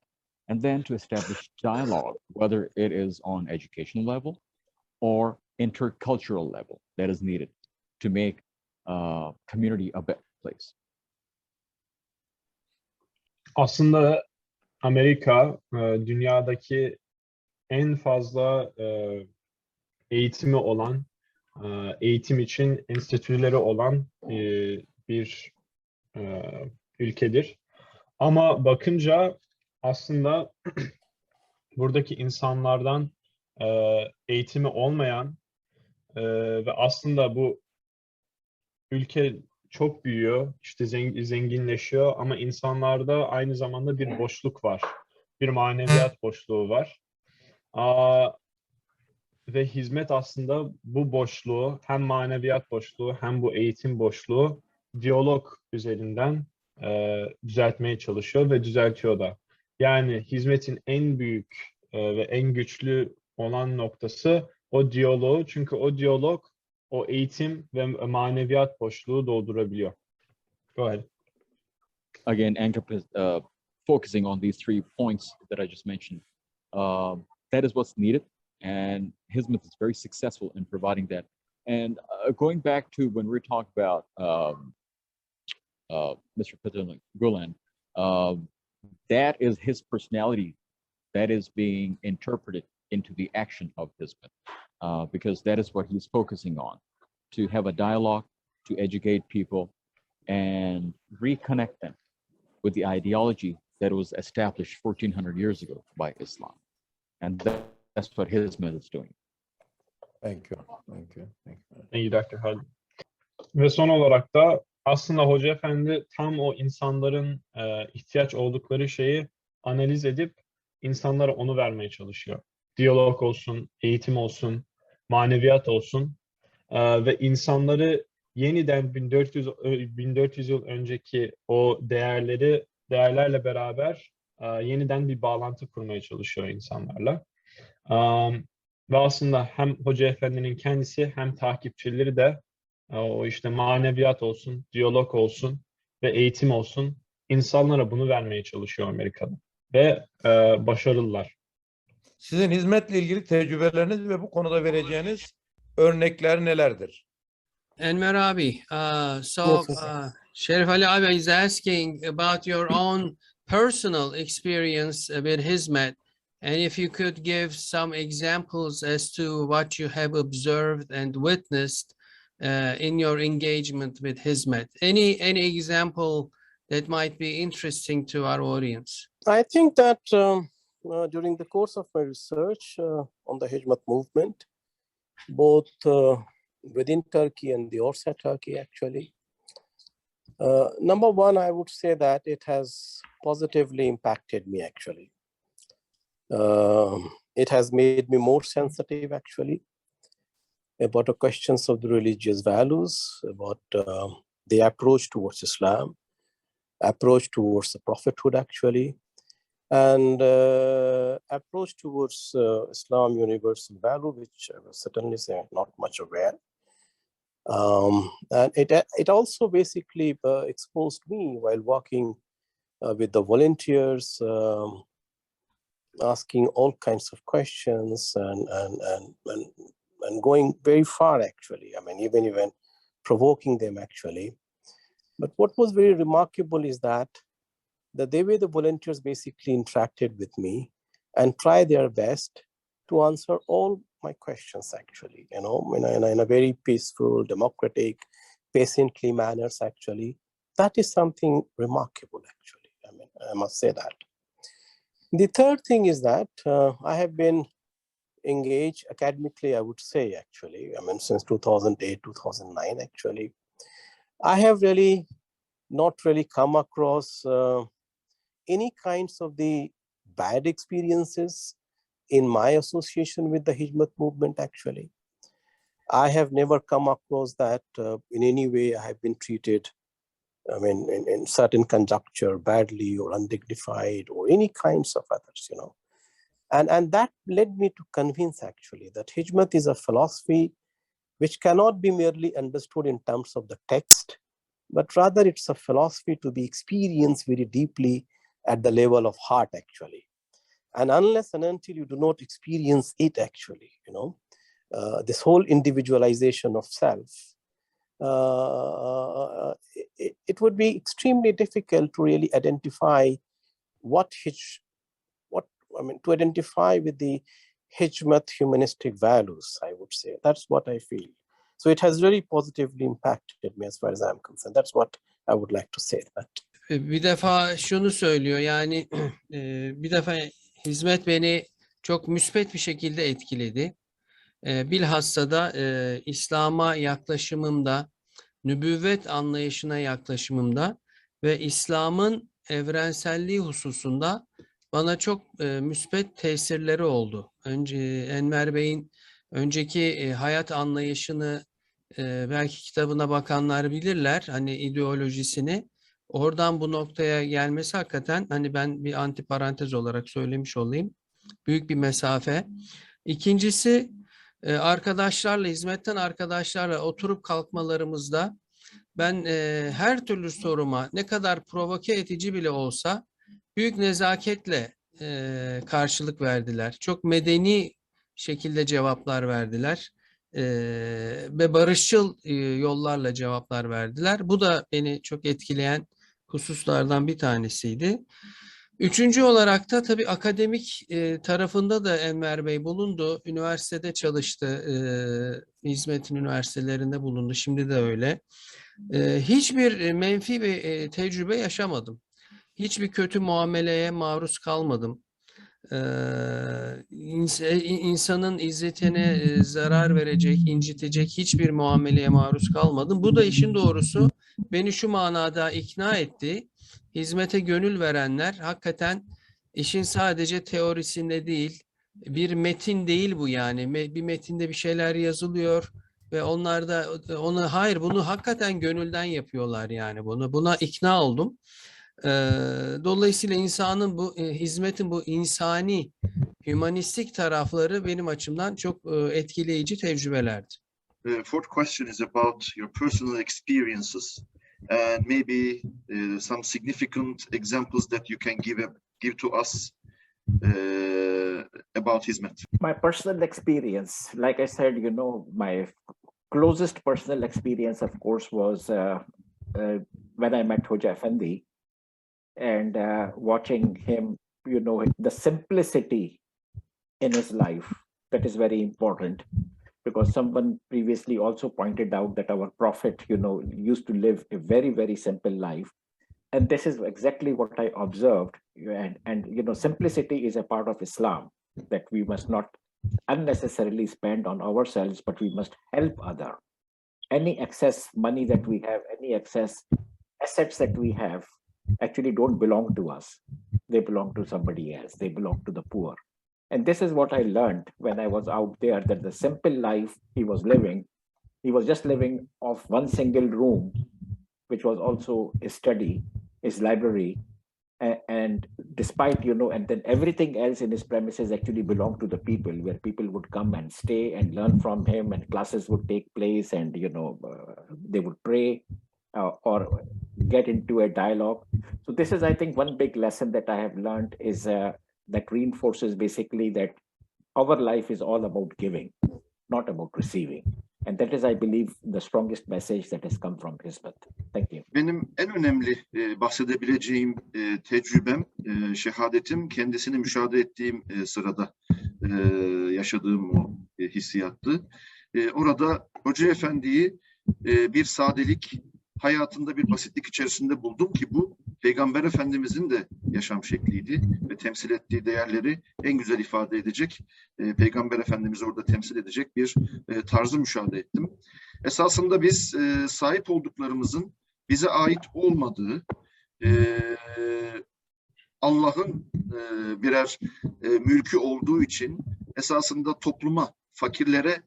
and then to establish dialogue, whether it is on educational level or intercultural level that is needed to make community a better place. Aslında Amerika dünyadaki en fazla eğitimi olan, eğitim için enstitüleri olan bir ülkedir. Ama bakınca aslında buradaki insanlardan eğitimi olmayan ve aslında bu ülke çok büyüyor, işte zenginleşiyor ama insanlarda aynı zamanda bir boşluk var. Bir maneviyat boşluğu var. Ve hizmet aslında bu boşluğu, hem maneviyat boşluğu hem bu eğitim boşluğu diyalog üzerinden düzeltmeye çalışıyor ve düzeltiyor da. Yani hizmetin en büyük ve en güçlü olan noktası o diyaloğu. Çünkü o diyalog o eğitim ve maneviyat boşluğu doldurabiliyor. Go ahead. Again, focusing on these 3 points that I just mentioned, that is what's needed, and Hizmet is very successful in providing that. And going back to when we're talking about Mr. Fethullah Gulen, that is his personality that is being interpreted into the action of Hizmet, because that is what he's focusing on, to have a dialogue, to educate people, and reconnect them with the ideology that was established 1400 years ago by Islam. And That's what HİZMET is doing. Thank you. Thank you. Thank you. İyi Dr. Hadi. Ve son olarak da aslında Hoca Efendi tam o insanların ihtiyaç oldukları şeyi analiz edip insanlara onu vermeye çalışıyor. Diyalog olsun, eğitim olsun, maneviyat olsun ve insanları yeniden 1400 yıl önceki o değerlerle beraber yeniden bir bağlantı kurmaya çalışıyor insanlarla. Ve aslında hem Hoca Efendi'nin kendisi hem takipçileri de o işte maneviyat olsun, diyalog olsun ve eğitim olsun insanlara bunu vermeye çalışıyor Amerika'da. Ve başarılılar. Sizin hizmetle ilgili tecrübeleriniz ve bu konuda vereceğiniz örnekler nelerdir? Enver abi, Yes, yes. Şerif Ali abi is asking about your own personal experience with Hizmet, and if you could give some examples as to what you have observed and witnessed in your engagement with Hizmet. Any example that might be interesting to our audience? I think that during the course of my research on the Hizmet movement, both within Turkey and the outside Turkey, actually, number one, I would say that it has positively impacted me, actually. It has made me more sensitive, actually, about the questions of the religious values, about the approach towards Islam, approach towards the prophethood, actually, and approach towards Islam universal value, which I was certainly not much aware. And it also basically exposed me while working with the volunteers, asking all kinds of questions and going very far, actually. I mean, even provoking them, actually. But what was very remarkable is that the way the volunteers basically interacted with me and tried their best to answer all my questions, actually, you know, in a very peaceful, democratic, patiently manners, actually. That is something remarkable, actually. I mean, I must say that. The third thing is that I have been engaged academically, I would say, actually. I mean, since 2008, 2009, actually. I have really not really come across any kinds of the bad experiences in my association with the Hizmet movement, actually. I have never come across that in any way I have been treated, I mean, in certain conjuncture, badly or undignified or any kinds of others, you know. And that led me to convince, actually, that Hizmet is a philosophy which cannot be merely understood in terms of the text, but rather it's a philosophy to be experienced very deeply at the level of heart, actually. And unless and until you do not experience it, actually, you know, this whole individualization of self, it would be extremely difficult to really identify to identify with the Hizmet humanistic values, I would say. That's what I feel. So it has really positively impacted me as far as I'm concerned. That's what I would like to say. That. Bir defa şunu söylüyor, yani bir defa hizmet beni çok müspet bir şekilde etkiledi. Bilhassa da İslam'a yaklaşımımda, nübüvvet anlayışına yaklaşımımda ve İslam'ın evrenselliği hususunda bana çok müspet tesirleri oldu. Enver Bey'in önceki hayat anlayışını belki kitabına bakanlar bilirler, hani ideolojisini. Oradan bu noktaya gelmesi hakikaten, hani ben bir antiparantez olarak söylemiş olayım, büyük bir mesafe. İkincisi, arkadaşlarla, hizmetten arkadaşlarla oturup kalkmalarımızda ben her türlü soruma, ne kadar provoke edici bile olsa, büyük nezaketle karşılık verdiler. Çok medeni şekilde cevaplar verdiler ve barışçıl yollarla cevaplar verdiler. Bu da beni çok etkileyen hususlardan bir tanesiydi. Üçüncü olarak da tabii akademik tarafında da Enver Bey bulundu. Üniversitede çalıştı. Hizmet'in üniversitelerinde bulundu. Şimdi de öyle. Hiçbir menfi bir tecrübe yaşamadım. Hiçbir kötü muameleye maruz kalmadım. insanın izzetine zarar verecek, incitecek hiçbir muameleye maruz kalmadım. Bu da işin doğrusu beni şu manada ikna etti. Hizmete gönül verenler hakikaten işin sadece teorisinde değil, bir metin değil bu yani. Bir metinde bir şeyler yazılıyor ve onlar da hayır bunu hakikaten gönülden yapıyorlar yani bunu. Buna ikna oldum. Dolayısıyla insanın bu hizmetin bu insani, hümanistik tarafları benim açımdan çok etkileyici tecrübelerdi. The fourth question is about your personal experiences and maybe some significant examples that you can give to us about Hizmet. My personal experience, like I said, you know, my closest personal experience, of course, was when I met Hoca Efendi and watching him, you know, the simplicity in his life. That is very important, because someone previously also pointed out that our Prophet, you know, used to live a very, very simple life. And this is exactly what I observed. And you know, simplicity is a part of Islam, that we must not unnecessarily spend on ourselves, but we must help other. Any excess money that we have, any excess assets that we have, actually don't belong to us. They belong to somebody else. They belong to the poor. And this is what I learned when I was out there, that the simple life he was living, he was just living off one single room, which was also his study, his library. And despite, you know, and then everything else in his premises actually belonged to the people, where people would come and stay and learn from him, and classes would take place, and, you know, they would pray or get into a dialogue. So this is, I think, one big lesson that I have learned is that reinforces basically that our life is all about giving, not about receiving. And that is, I believe, the strongest message that has come from Hizmet. Thank you. Benim en önemli bahsedebileceğim tecrübem, şehadetim, kendisini müşahede ettiğim sırada yaşadığım o hissiyattı. Orada Hoca Efendi'yi bir sadelik, hayatında bir basitlik içerisinde buldum ki bu Peygamber Efendimizin de yaşam şekliydi ve temsil ettiği değerleri en güzel ifade edecek, Peygamber Efendimiz'i orada temsil edecek bir tarzı müşahede ettim. Esasında biz sahip olduklarımızın bize ait olmadığı, Allah'ın birer mülkü olduğu için esasında topluma, fakirlere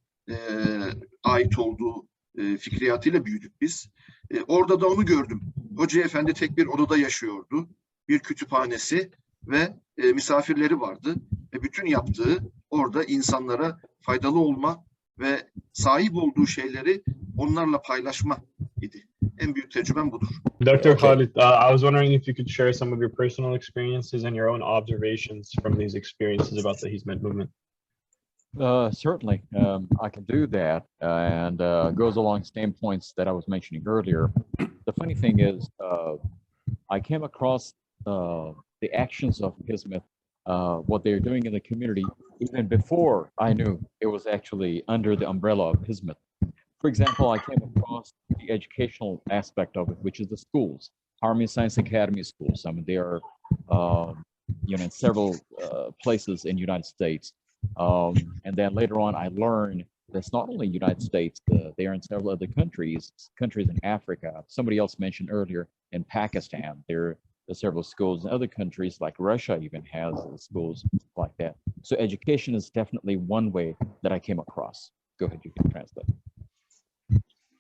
ait olduğu fikriyatıyla büyüdük biz. Orada da onu gördüm. Hoca Efendi tek bir odada yaşıyordu. Bir kütüphanesi ve misafirleri vardı. Bütün yaptığı orada insanlara faydalı olma ve sahip olduğu şeyleri onlarla paylaşma idi. En büyük tecrübem budur. Dr. Khalid, I was wondering if you could share some of your personal experiences and your own observations from these experiences about the Hizmet movement. Certainly, I can do that, and goes along the same points that I was mentioning earlier. The funny thing is, I came across the actions of Hizmet, what they're doing in the community, even before I knew it was actually under the umbrella of Hizmet. For example, I came across the educational aspect of it, which is the schools, Harmony Science Academy schools. I mean, they are, you know, in several places in the United States. And then later on, I learned that's not only United States, they are in several other countries in Africa. Somebody else mentioned earlier in Pakistan, there are several schools in other countries, like Russia even has schools like that. So education is definitely one way that I came across. Go ahead, you can translate.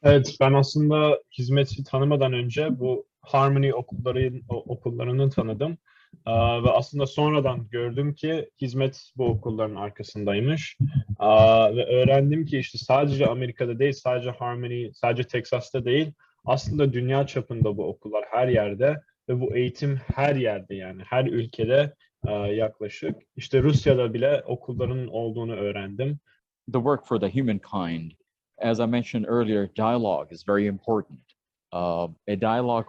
Evet, ben aslında hizmeti tanımadan önce bu Harmony okullarını tanıdım. Ve aslında sonradan gördüm ki hizmet bu okulların arkasındaymış. Ve öğrendim ki işte sadece Amerika'da değil, sadece Harmony, sadece Texas'ta değil, aslında dünya çapında bu okullar her yerde ve bu eğitim her yerde, yani her ülkede yaklaşık. İşte Rusya'da bile okulların olduğunu öğrendim. The work for the humankind, as I mentioned earlier, dialogue is very important. A dialogue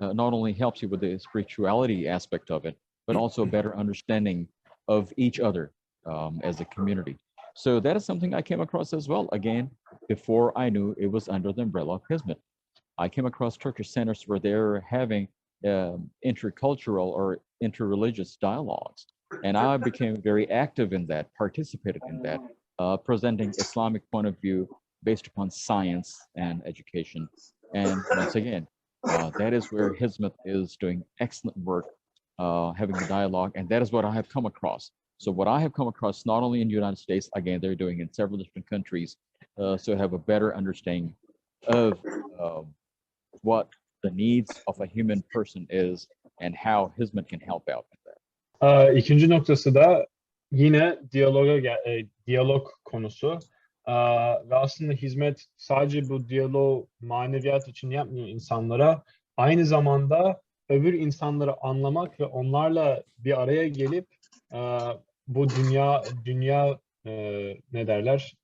not only helps you with the spirituality aspect of it, but also a better understanding of each other as a community. So that is something I came across as well, again, before I knew it was under the umbrella of Hizmet. I came across Turkish centers where they're having intercultural or interreligious dialogues. And I became very active in that, participated in that, presenting Islamic point of view based upon science and education. And once again, that is where Hizmet is doing excellent work, having the dialogue, and that is what I have come across. So what I have come across, not only in the United States, again, they're doing in several different countries, so have a better understanding of what the needs of a human person is and how Hizmet can help out with that. İkinci noktası da yine diyalog konusu. Ve aslında hizmet sadece bu diyalog maneviyat için yapmıyor insanlara. Aynı zamanda öbür insanları anlamak ve onlarla bir araya gelip bu dünya ne derler?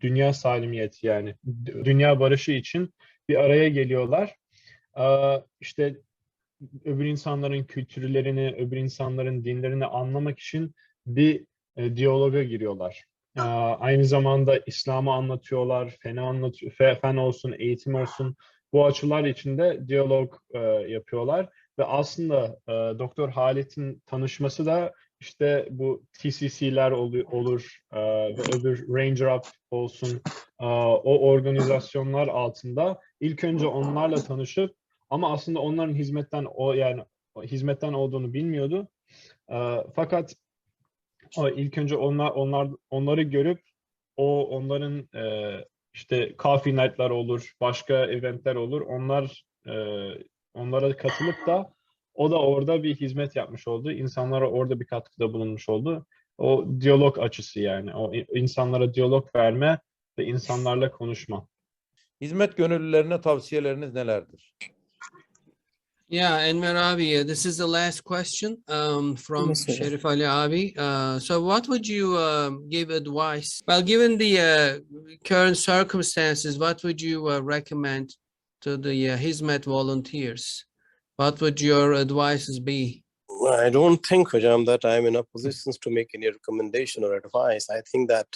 Dünya salimiyeti, yani dünya barışı için bir araya geliyorlar. İşte öbür insanların kültürlerini, öbür insanların dinlerini anlamak için bir diyaloga giriyorlar. Aynı zamanda İslam'ı anlatıyorlar, fen olsun, eğitim olsun. Bu açılar içinde diyalog yapıyorlar. Ve aslında Doktor Halit'in tanışması da işte bu TCC'ler olur ve öbür Ranger Up olsun, o organizasyonlar altında ilk önce onlarla tanışıp, ama aslında onların hizmetten olduğunu bilmiyordu. Fakat ilk önce onları görüp onların işte coffee night'lar olur, başka eventler olur. Onlara katılıp da o da orada bir hizmet yapmış oldu. İnsanlara orada bir katkıda bulunmuş oldu. O diyalog açısı, yani o insanlara diyalog verme ve insanlarla konuşma. Hizmet gönüllülerine tavsiyeleriniz nelerdir? Yeah, Enver Abi, this is the last question from Yes, sir. Şerif Ali Abi. So what would you give advice? Well, given the current circumstances, what would you recommend to the Hizmet volunteers? What would your advices be? I don't think, Hujam, that I'm in a position to make any recommendation or advice. I think that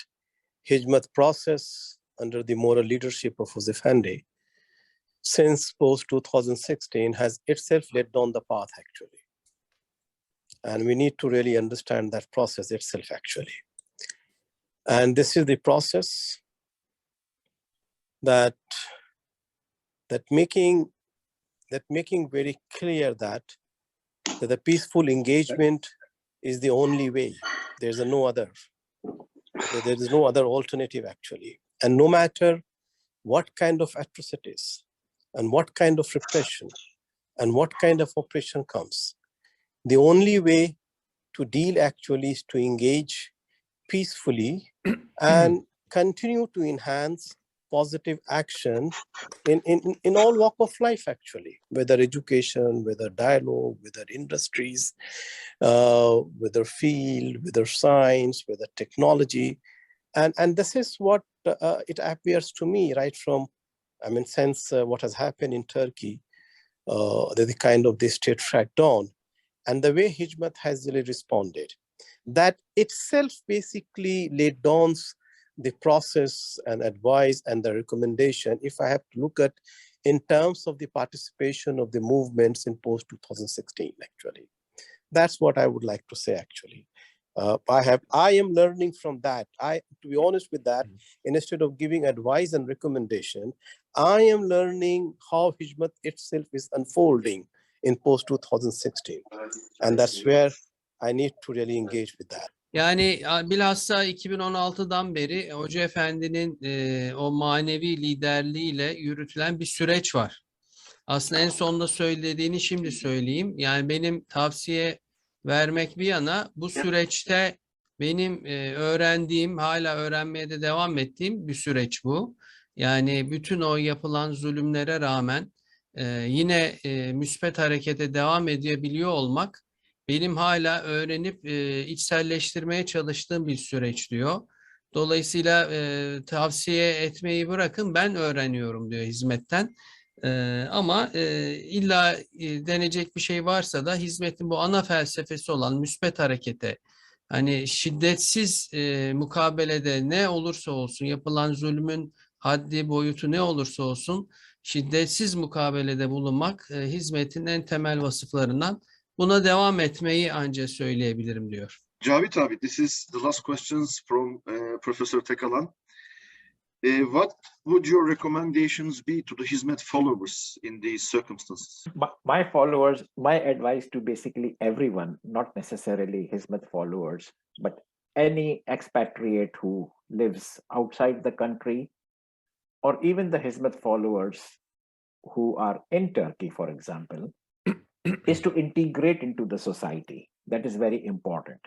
Hizmet process under the moral leadership of Huzif Effendi since post-2016 has itself led down the path, actually. And we need to really understand that process itself, actually. And this is the process that making very clear that the peaceful engagement is the only way. There's no other. There is no other alternative, actually. And no matter what kind of atrocities and what kind of repression and what kind of oppression comes, the only way to deal actually is to engage peacefully and continue to enhance positive action in all walk of life, actually, whether education, whether dialogue, whether industries, whether field, whether science, whether technology. And this is what it appears to me, right from, I mean, since what has happened in Turkey, the kind of the state crackdown, and the way Hizmet has really responded, that itself basically laid down the process and advice and the recommendation, if I have to look at in terms of the participation of the movements in post-2016, actually. That's what I would like to say, actually. I am learning from that. To be honest with that, instead of giving advice and recommendation, I am learning how Hizmet itself is unfolding in post-2016. And that's where I need to really engage with that. Yani bilhassa 2016'dan beri Hoca Efendi'nin o manevi liderliğiyle yürütülen bir süreç var. Aslında en sonunda söylediğini şimdi söyleyeyim. Yani benim tavsiye vermek bir yana, bu süreçte benim öğrendiğim, hala öğrenmeye de devam ettiğim bir süreç bu. Yani bütün o yapılan zulümlere rağmen yine müspet harekete devam edebiliyor olmak, benim hala öğrenip içselleştirmeye çalıştığım bir süreç diyor. Dolayısıyla tavsiye etmeyi bırakın, ben öğreniyorum diyor hizmetten. Ama illa denecek bir şey varsa da hizmetin bu ana felsefesi olan müspet harekete, hani şiddetsiz mukabelede ne olursa olsun, yapılan zulmün haddi boyutu ne olursa olsun, şiddetsiz mukabelede bulunmak hizmetin en temel vasıflarından. Buna devam etmeyi ancak söyleyebilirim diyor. Cavit abi, this is the last questions from Professor Tekalan. What would your recommendations be to the Hizmet followers in these circumstances? My followers, my advice to basically everyone, not necessarily Hizmet followers, but any expatriate who lives outside the country, or even the Hizmet followers who are in Turkey, for example, is to integrate into the society. That is very important.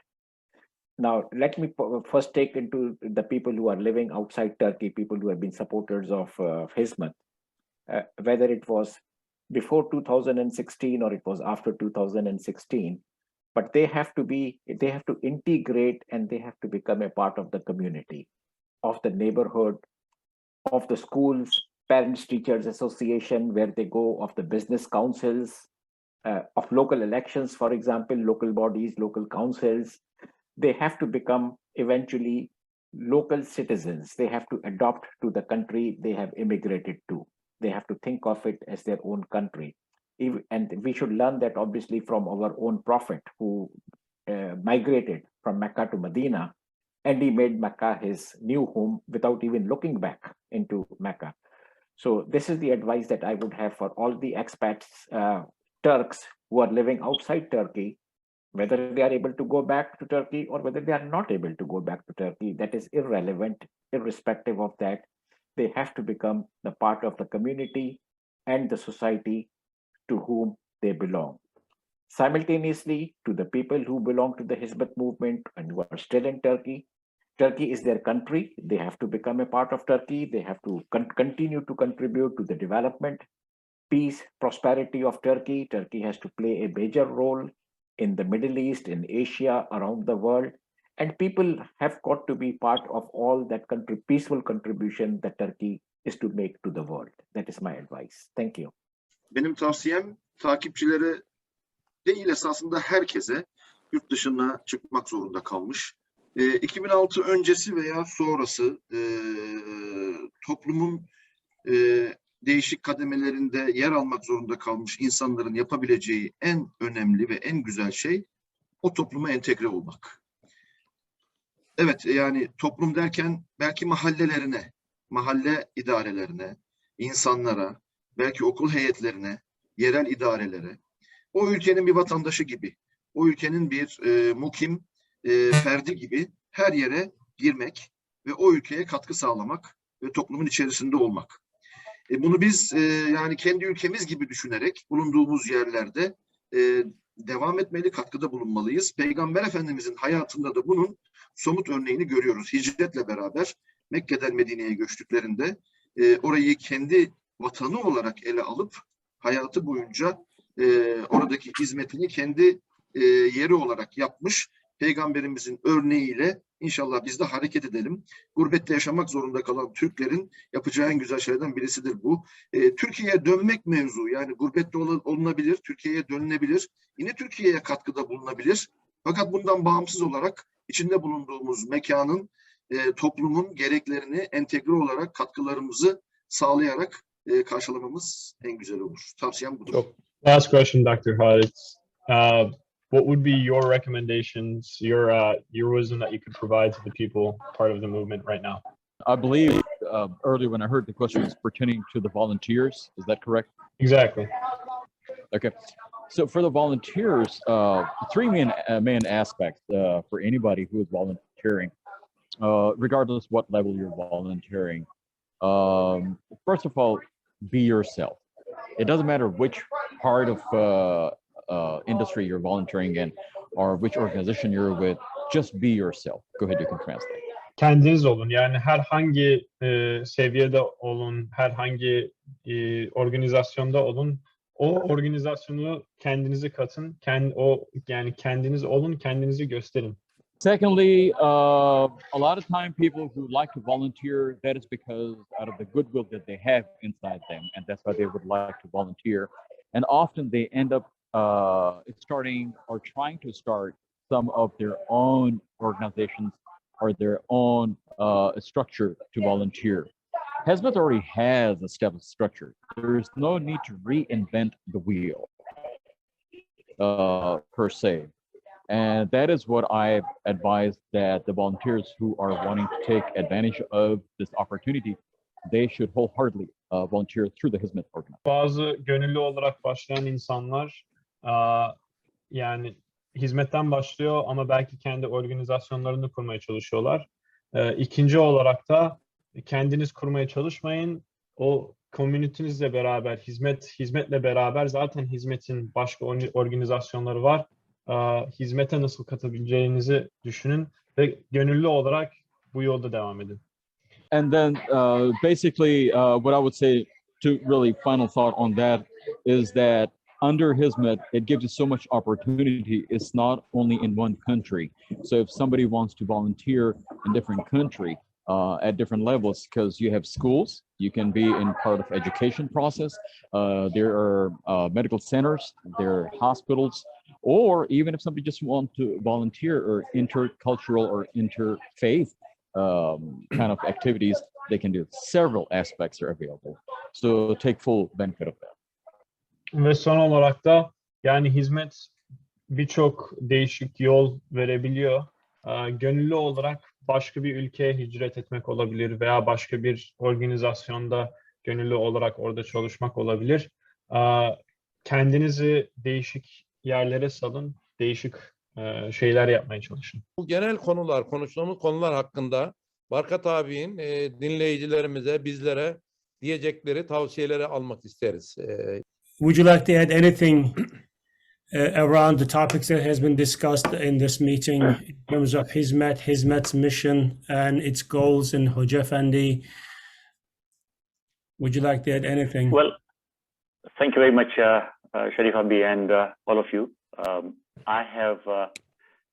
Now, let me first take into the people who are living outside Turkey, people who have been supporters of Hizmet, whether it was before 2016 or it was after 2016, but they have to integrate and they have to become a part of the community, of the neighborhood, of the schools, parents, teachers association, where they go, of the business councils, of local elections, for example, local bodies, local councils. They have to become eventually local citizens. They have to adopt to the country they have immigrated to. They have to think of it as their own country. And we should learn that obviously from our own prophet who migrated from Mecca to Medina, and he made Mecca his new home without even looking back into Mecca. So this is the advice that I would have for all the expats, Turks who are living outside Turkey, whether they are able to go back to Turkey or whether they are not able to go back to Turkey, that is irrelevant. Irrespective of that, they have to become the part of the community and the society to whom they belong. Simultaneously, to the people who belong to the Hizmet movement and who are still in Turkey, Turkey is their country. They have to become a part of Turkey. They have to continue to contribute to the development, peace, prosperity of Turkey. Turkey has to play a major role in the Middle East, in Asia, around the world. And people have got to be part of all that peaceful contribution that Turkey is to make to the world. That is my advice. Thank you. Benim tavsiyem takipçilere değil, esasında herkese yurt dışına çıkmak zorunda kalmış. 2006 öncesi veya sonrası toplumun değişik kademelerinde yer almak zorunda kalmış insanların yapabileceği en önemli ve en güzel şey o topluma entegre olmak. Evet, yani toplum derken belki mahallelerine, mahalle idarelerine, insanlara, belki okul heyetlerine, yerel idarelere, o ülkenin bir vatandaşı gibi, o ülkenin bir mukim ferdi gibi her yere girmek ve o ülkeye katkı sağlamak ve toplumun içerisinde olmak. Bunu biz yani kendi ülkemiz gibi düşünerek bulunduğumuz yerlerde devam etmeli, katkıda bulunmalıyız. Peygamber Efendimizin hayatında da bunun somut örneğini görüyoruz. Hicretle beraber Mekke'den Medine'ye göçtüklerinde orayı kendi vatanı olarak ele alıp hayatı boyunca oradaki hizmetini kendi yeri olarak yapmış. Peygamberimizin örneğiyle inşallah biz de hareket edelim. Gurbette yaşamak zorunda kalan Türklerin yapacağı en güzel şeylerden birisidir bu. Türkiye'ye dönmek mevzu, yani gurbette olunabilir, Türkiye'ye dönülebilir, yine Türkiye'ye katkıda bulunabilir. Fakat bundan bağımsız olarak içinde bulunduğumuz mekanın, toplumun gereklerini entegre olarak katkılarımızı sağlayarak karşılamamız en güzel olur. Tavsiyem budur. Last question, Dr. Halit. What would be your recommendations, your wisdom that you could provide to the people part of the movement right now? I believe earlier when I heard the question was pertaining to the volunteers. Is that correct? Exactly. Okay. So for the volunteers, three main aspects for anybody who is volunteering, regardless what level you're volunteering. First of all, be yourself. It doesn't matter which part of industry you're volunteering in or which organization you're with, just be yourself. Go ahead, you can translate. Kendiniz olun. Yani herhangi seviyede olun, herhangi organizasyonda olun. O organizasyonu kendinizi katın. Yani kendiniz olun, kendinizi gösterin. Secondly, a lot of time people who like to volunteer, that is because out of the goodwill that they have inside them, and that's why they would like to volunteer. And often they end up starting or trying to start some of their own organizations or their own structure to volunteer. Hizmet already has established structure. There is no need to reinvent the wheel per se. And that is what I advise that the volunteers who are wanting to take advantage of this opportunity, they should wholeheartedly volunteer through the Hizmet organization. Bazı gönüllü olarak başlayan insanlar yani hizmetten başlıyor ama belki kendi organizasyonlarını kurmaya çalışıyorlar. İkinci olarak da kendiniz kurmaya çalışmayın. O komünitinizle beraber, hizmetle beraber zaten hizmetin başka organizasyonları var. Hizmete nasıl katabileceğinizi düşünün ve gönüllü olarak bu yolda devam edin. And then basically what I would say to really final thought on that is that under Hizmet, it gives you so much opportunity. It's not only in one country. So if somebody wants to volunteer in different country at different levels, because you have schools, you can be in part of education process. There are medical centers, there are hospitals, or even if somebody just wants to volunteer or intercultural or interfaith kind of activities, they can do. Several aspects are available. So take full benefit of that. Ve son olarak da yani hizmet birçok değişik yol verebiliyor. Gönüllü olarak başka bir ülkeye hicret etmek olabilir veya başka bir organizasyonda gönüllü olarak orada çalışmak olabilir. Kendinizi değişik yerlere salın, değişik şeyler yapmaya çalışın. Bu genel konular, konuştuğumuz konular hakkında Barkat abinin dinleyicilerimize, bizlere diyecekleri, tavsiyeleri almak isteriz. Would you like to add anything around the topics that has been discussed in this meeting in terms of Hizmet, Hizmet's mission and its goals in Hoca Efendi? Would you like to add anything? Well, thank you very much, Şerif abi and all of you. I have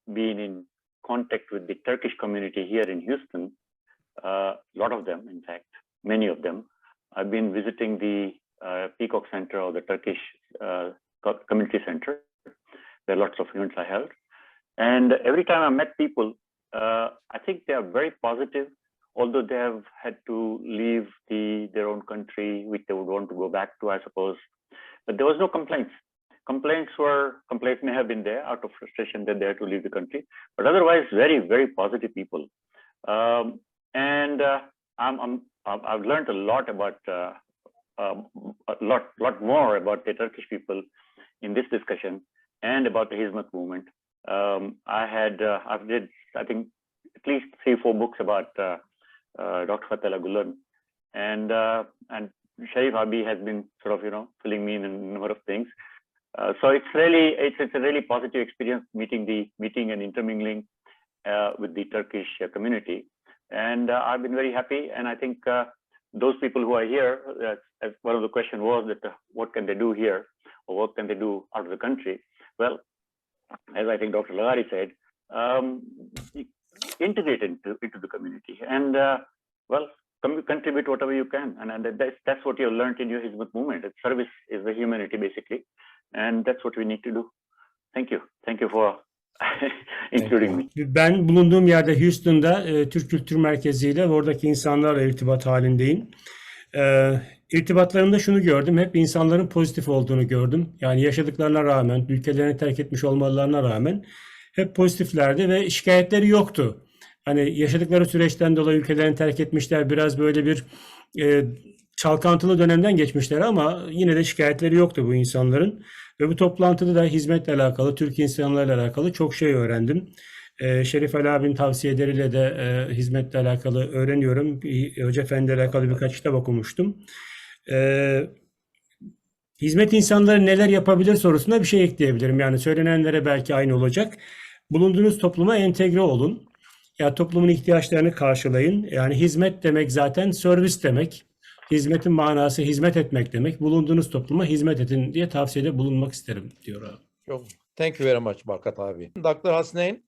been in contact with the Turkish community here in Houston, a lot of them, in fact, many of them. I've been visiting the Peacock Center or the Turkish Community Center. There are lots of events I held. And every time I met people, I think they are very positive, although they have had to leave their own country, which they would want to go back to, I suppose. But there was no complaints. Complaints may have been there out of frustration that they had to leave the country, but otherwise very, very positive people. I've learned a lot about a lot more about the Turkish people in this discussion and about the Hizmet movement. I've read, I think, at least 3-4 books about Dr. Gulen, and Şerif abi has been sort of, filling me in a number of things. So it's a really positive experience meeting and intermingling with the Turkish community, and I've been very happy. And I think those people who are here, as one of the questions was that what can they do here, or what can they do out of the country? Well, as I think Dr. Lagari said, integrate into the community and contribute whatever you can, and that's what you learned in your Hizmet movement. Service is the humanity basically, and that's what we need to do. Thank you for including me. Ben bulunduğum yerde Houston'da Türk Kültür Merkezi ile oradaki insanlarla irtibat halindeyim. İrtibatlarımda şunu gördüm, hep insanların pozitif olduğunu gördüm. Yani yaşadıklarına rağmen, ülkelerini terk etmiş olmalarına rağmen hep pozitiflerdi ve şikayetleri yoktu. Hani yaşadıkları süreçten dolayı ülkelerini terk etmişler, biraz böyle bir çalkantılı dönemden geçmişler ama yine de şikayetleri yoktu bu insanların. Ve bu toplantıda da hizmetle alakalı, Türk insanlarıyla alakalı çok şey öğrendim. Şerif Ali abinin tavsiyeleriyle de hizmetle alakalı öğreniyorum. Hoca Efendi'yle alakalı birkaç kitap okumuştum. Hizmet insanları neler yapabilir sorusuna bir şey ekleyebilirim. Yani söylenenlere belki aynı olacak. Bulunduğunuz topluma entegre olun. Ya toplumun ihtiyaçlarını karşılayın. Yani hizmet demek zaten servis demek. Hizmetin manası hizmet etmek demek. Bulunduğunuz topluma hizmet edin diye tavsiyede bulunmak isterim diyor abi. Çok thank you very much Barkat abi. Dr. Hasnein,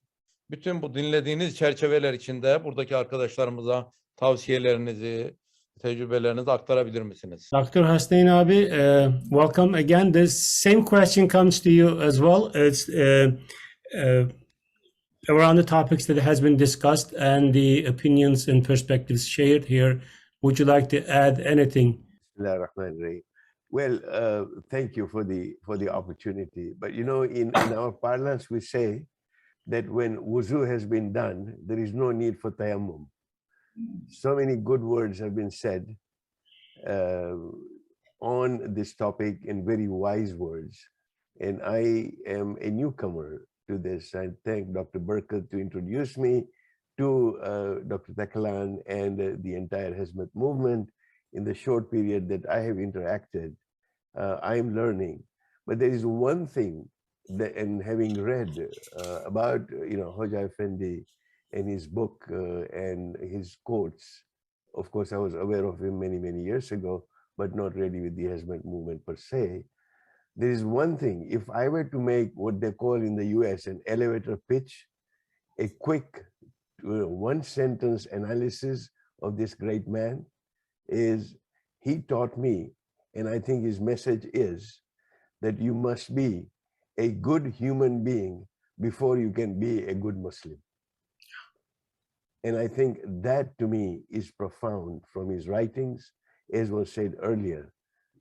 bütün bu dinlediğiniz çerçeveler içinde buradaki arkadaşlarımıza tavsiyelerinizi, tecrübelerinizi aktarabilir misiniz? Dr. Hasnein abi, welcome again. The same question comes to you as well. It's around the topics that has been discussed and the opinions and perspectives shared here. Would you like to add anything? Bismillahirrahmanirrahim. Well, thank you for the opportunity. But in our parlance we say that when wuzu has been done, there is no need for tayammum. So many good words have been said on this topic, in very wise words. And I am a newcomer to this. I thank Dr. Berkut to introduce me to Dr. Tekalan and the entire Hizmet movement. In the short period that I have interacted, I am learning. But there is one thing that, and having read about Hoja Effendi and his book and his quotes, of course I was aware of him many years ago, but not really with the Hizmet movement per se. There is one thing, if I were to make what they call in the US an elevator pitch, a quick one sentence analysis of this great man, is he taught me, and I think his message is that you must be a good human being before you can be a good Muslim. And I think that to me is profound from his writings, as was said earlier,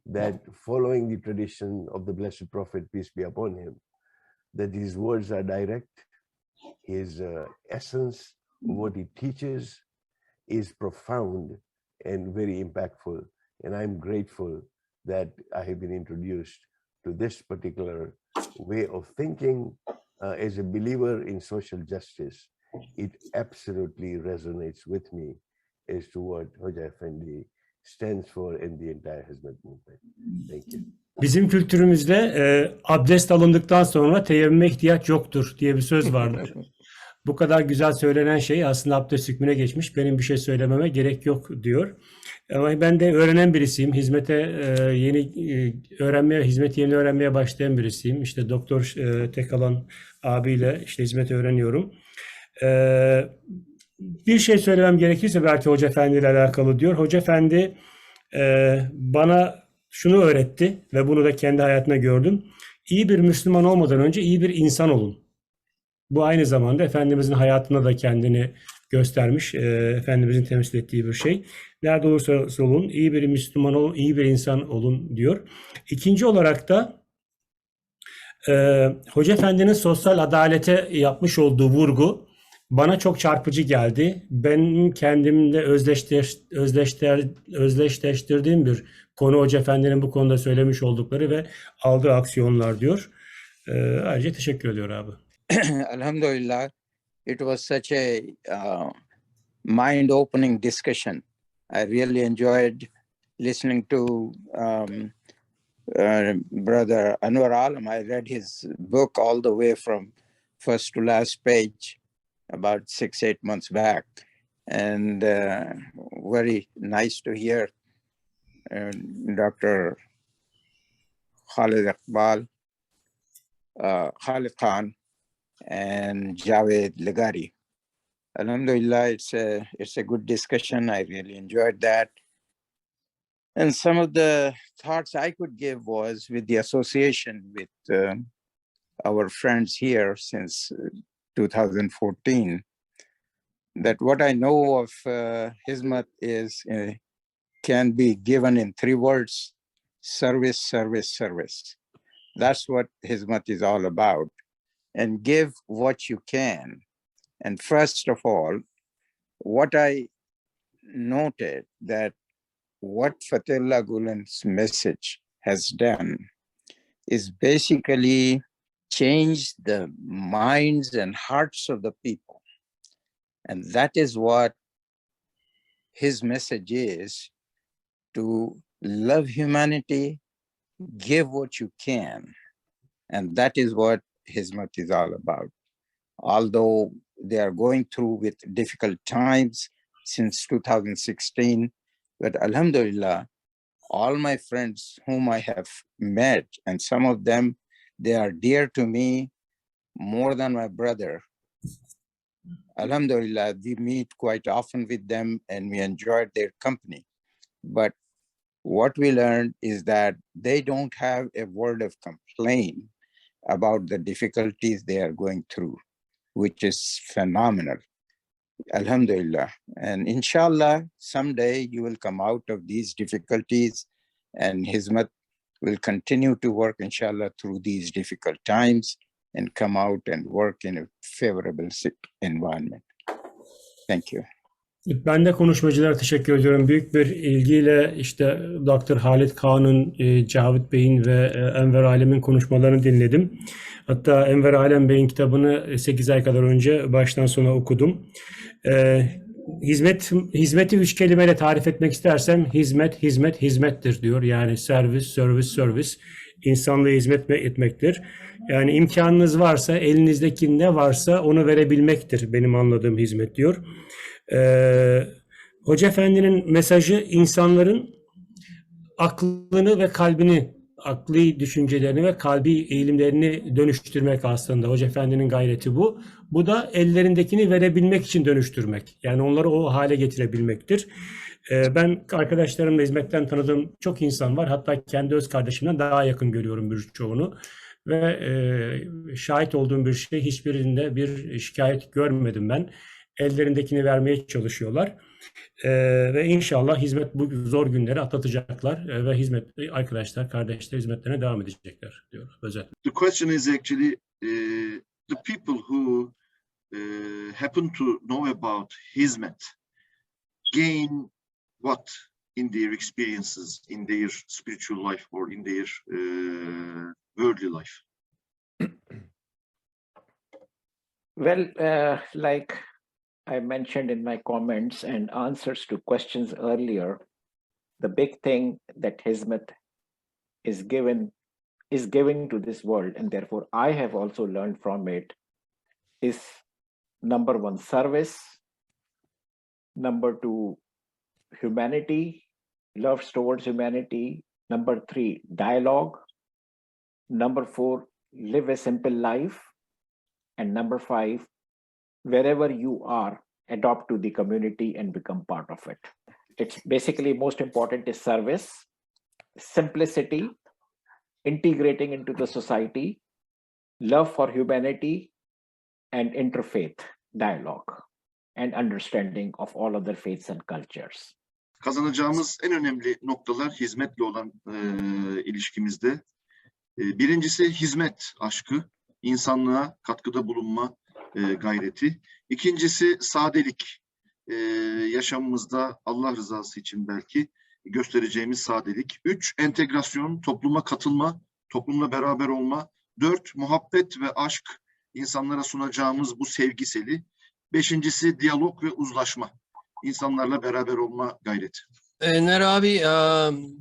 that following the tradition of the Blessed Prophet, peace be upon him, that his words are direct, his essence of what he teaches is profound and very impactful. And I'm grateful that I have been introduced to this particular way of thinking. As a believer in social justice, it absolutely resonates with me as to what Hoja Effendi stands for in the entire Hizmet movement. Thank you. Bizim kültürümüzde abdest alındıktan sonra teyemmüme ihtiyaç yoktur diye bir söz vardır. Bu kadar güzel söylenen şey aslında abdest hükmüne geçmiş. Benim bir şey söylememe gerek yok diyor. Ama ben de öğrenen birisiyim. Hizmeti yeni öğrenmeye başlayan birisiyim. İşte Doktor Tekalan abiyle işte hizmeti öğreniyorum. Bir şey söylemem gerekirse belki Hoca Efendi ile alakalı diyor. Hoca Efendi bana şunu öğretti ve bunu da kendi hayatına gördüm. İyi bir Müslüman olmadan önce iyi bir insan olun. Bu aynı zamanda Efendimizin hayatında da kendini göstermiş, Efendimizin temsil ettiği bir şey. Nerede olursa olun, iyi bir Müslüman olun, iyi bir insan olun diyor. İkinci olarak da Hoca Efendi'nin sosyal adalete yapmış olduğu vurgu bana çok çarpıcı geldi. Ben kendimle özdeşleştirdiğim bir konu Hoca Efendi'nin bu konuda söylemiş oldukları ve aldığı aksiyonlar diyor. Ayrıca teşekkür ediyor abi. Alhamdulillah, it was such a mind-opening discussion. I really enjoyed listening to Brother Anwar Alam. I read his book all the way from first to last page about 6-8 months back. And very nice to hear Dr. Khalid Khan and Javed Legari. Alhamdulillah, it's a good discussion. I really enjoyed that. And some of the thoughts I could give was with the association with our friends here since 2014, that what I know of Hizmet is can be given in 3 words: service, service, service. That's what Hizmet is all about. And give what you can. And first of all, what I noted that what Fatehullah Gulen's message has done is basically change the minds and hearts of the people. And that is what his message is: to love humanity, give what you can. And that is what Hizmet is all about. Although they are going through with difficult times since 2016, but Alhamdulillah, all my friends whom I have met, and some of them, they are dear to me more than my brother. Alhamdulillah, we meet quite often with them and we enjoyed their company. But what we learned is that they don't have a word of complaint about the difficulties they are going through, which is phenomenal. Alhamdulillah. And inshallah, someday you will come out of these difficulties and Hizmet will continue to work, inshallah, through these difficult times. and come out and work in a favorable environment. Thank you. Ben de konuşmacılara teşekkür ediyorum. Büyük bir ilgiyle işte Dr. Halit Kağan'ın, Cavit Bey'in ve Enver Alem'in konuşmalarını dinledim. Hatta Enver Alem Bey'in kitabını 8 ay kadar önce baştan sona okudum. Hizmeti 3 kelimeyle tarif etmek istersem hizmet, hizmet, hizmettir diyor. Yani servis, insanlığa hizmet etmektir. Yani imkanınız varsa, elinizdeki ne varsa onu verebilmektir benim anladığım hizmet diyor. Hoca Efendi'nin mesajı insanların aklını ve kalbini, akli düşüncelerini ve kalbi eğilimlerini dönüştürmek aslında. Hoca Efendi'nin gayreti bu. Bu da ellerindekini verebilmek için dönüştürmek. Yani onları o hale getirebilmektir. Ben arkadaşlarımla hizmetten tanıdığım çok insan var. Hatta kendi öz kardeşimden daha yakın görüyorum birçoğunu. Ve şahit olduğum bir şey, hiçbirinde bir şikayet görmedim ben. Ellerindekini vermeye çalışıyorlar. Ve inşallah hizmet bu zor günleri atlatacaklar ve hizmet arkadaşlar, kardeşler hizmetlerine devam edecekler diyor özetle. The question is actually the people who happen to know about Hizmet gain what in their experiences, in their spiritual life or in their worldly life? Well, like I mentioned in my comments and answers to questions earlier, the big thing that Hizmet is giving to this world, and therefore I have also learned from it, is number one, service, number two, humanity, love towards humanity, number three, dialogue, number four, live a simple life, and number five, wherever you are, adopt to the community and become part of it. It's basically most important is service, simplicity, integrating into the society, love for humanity, and interfaith dialogue and understanding of all other faiths and cultures. Kazanacağımız en önemli noktalar hizmetle olan ilişkimizde. Birincisi hizmet aşkı, insanlığa katkıda bulunma gayreti. İkincisi sadelik, yaşamımızda Allah rızası için belki göstereceğimiz sadelik. 3, entegrasyon, topluma katılma, toplumla beraber olma. 4, muhabbet ve aşk, insanlara sunacağımız bu sevgiseli. 5'incisi diyalog ve uzlaşma, insanlarla beraber olma gayreti. Enver abi,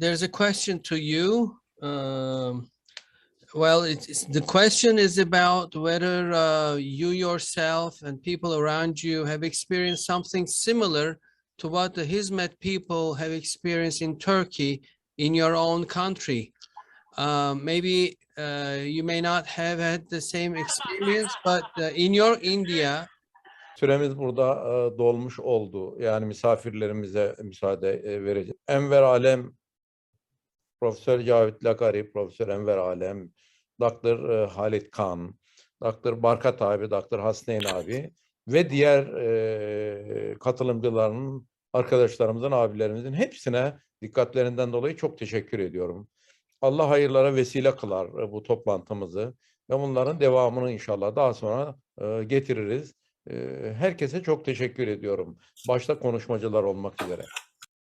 there's a question to you. Well, the question is about whether you yourself and people around you have experienced something similar to what the Hizmet people have experienced in Turkey in your own country. Maybe you may not have had the same experience, but in your India. Süremiz burada dolmuş oldu. Yani misafirlerimize müsaade vereceğim. Enver Alem, Profesör Cavit Lagari, Profesör Enver Alem, Dr. Halit Kağan, Dr. Barkat abi, Dr. Hasneyn abi ve diğer katılımcıların, arkadaşlarımızın, abilerimizin hepsine dikkatlerinden dolayı çok teşekkür ediyorum. Allah hayırlara vesile kılar bu toplantımızı ve bunların devamını inşallah daha sonra getiririz. Herkese çok teşekkür ediyorum. Başta konuşmacılar olmak üzere.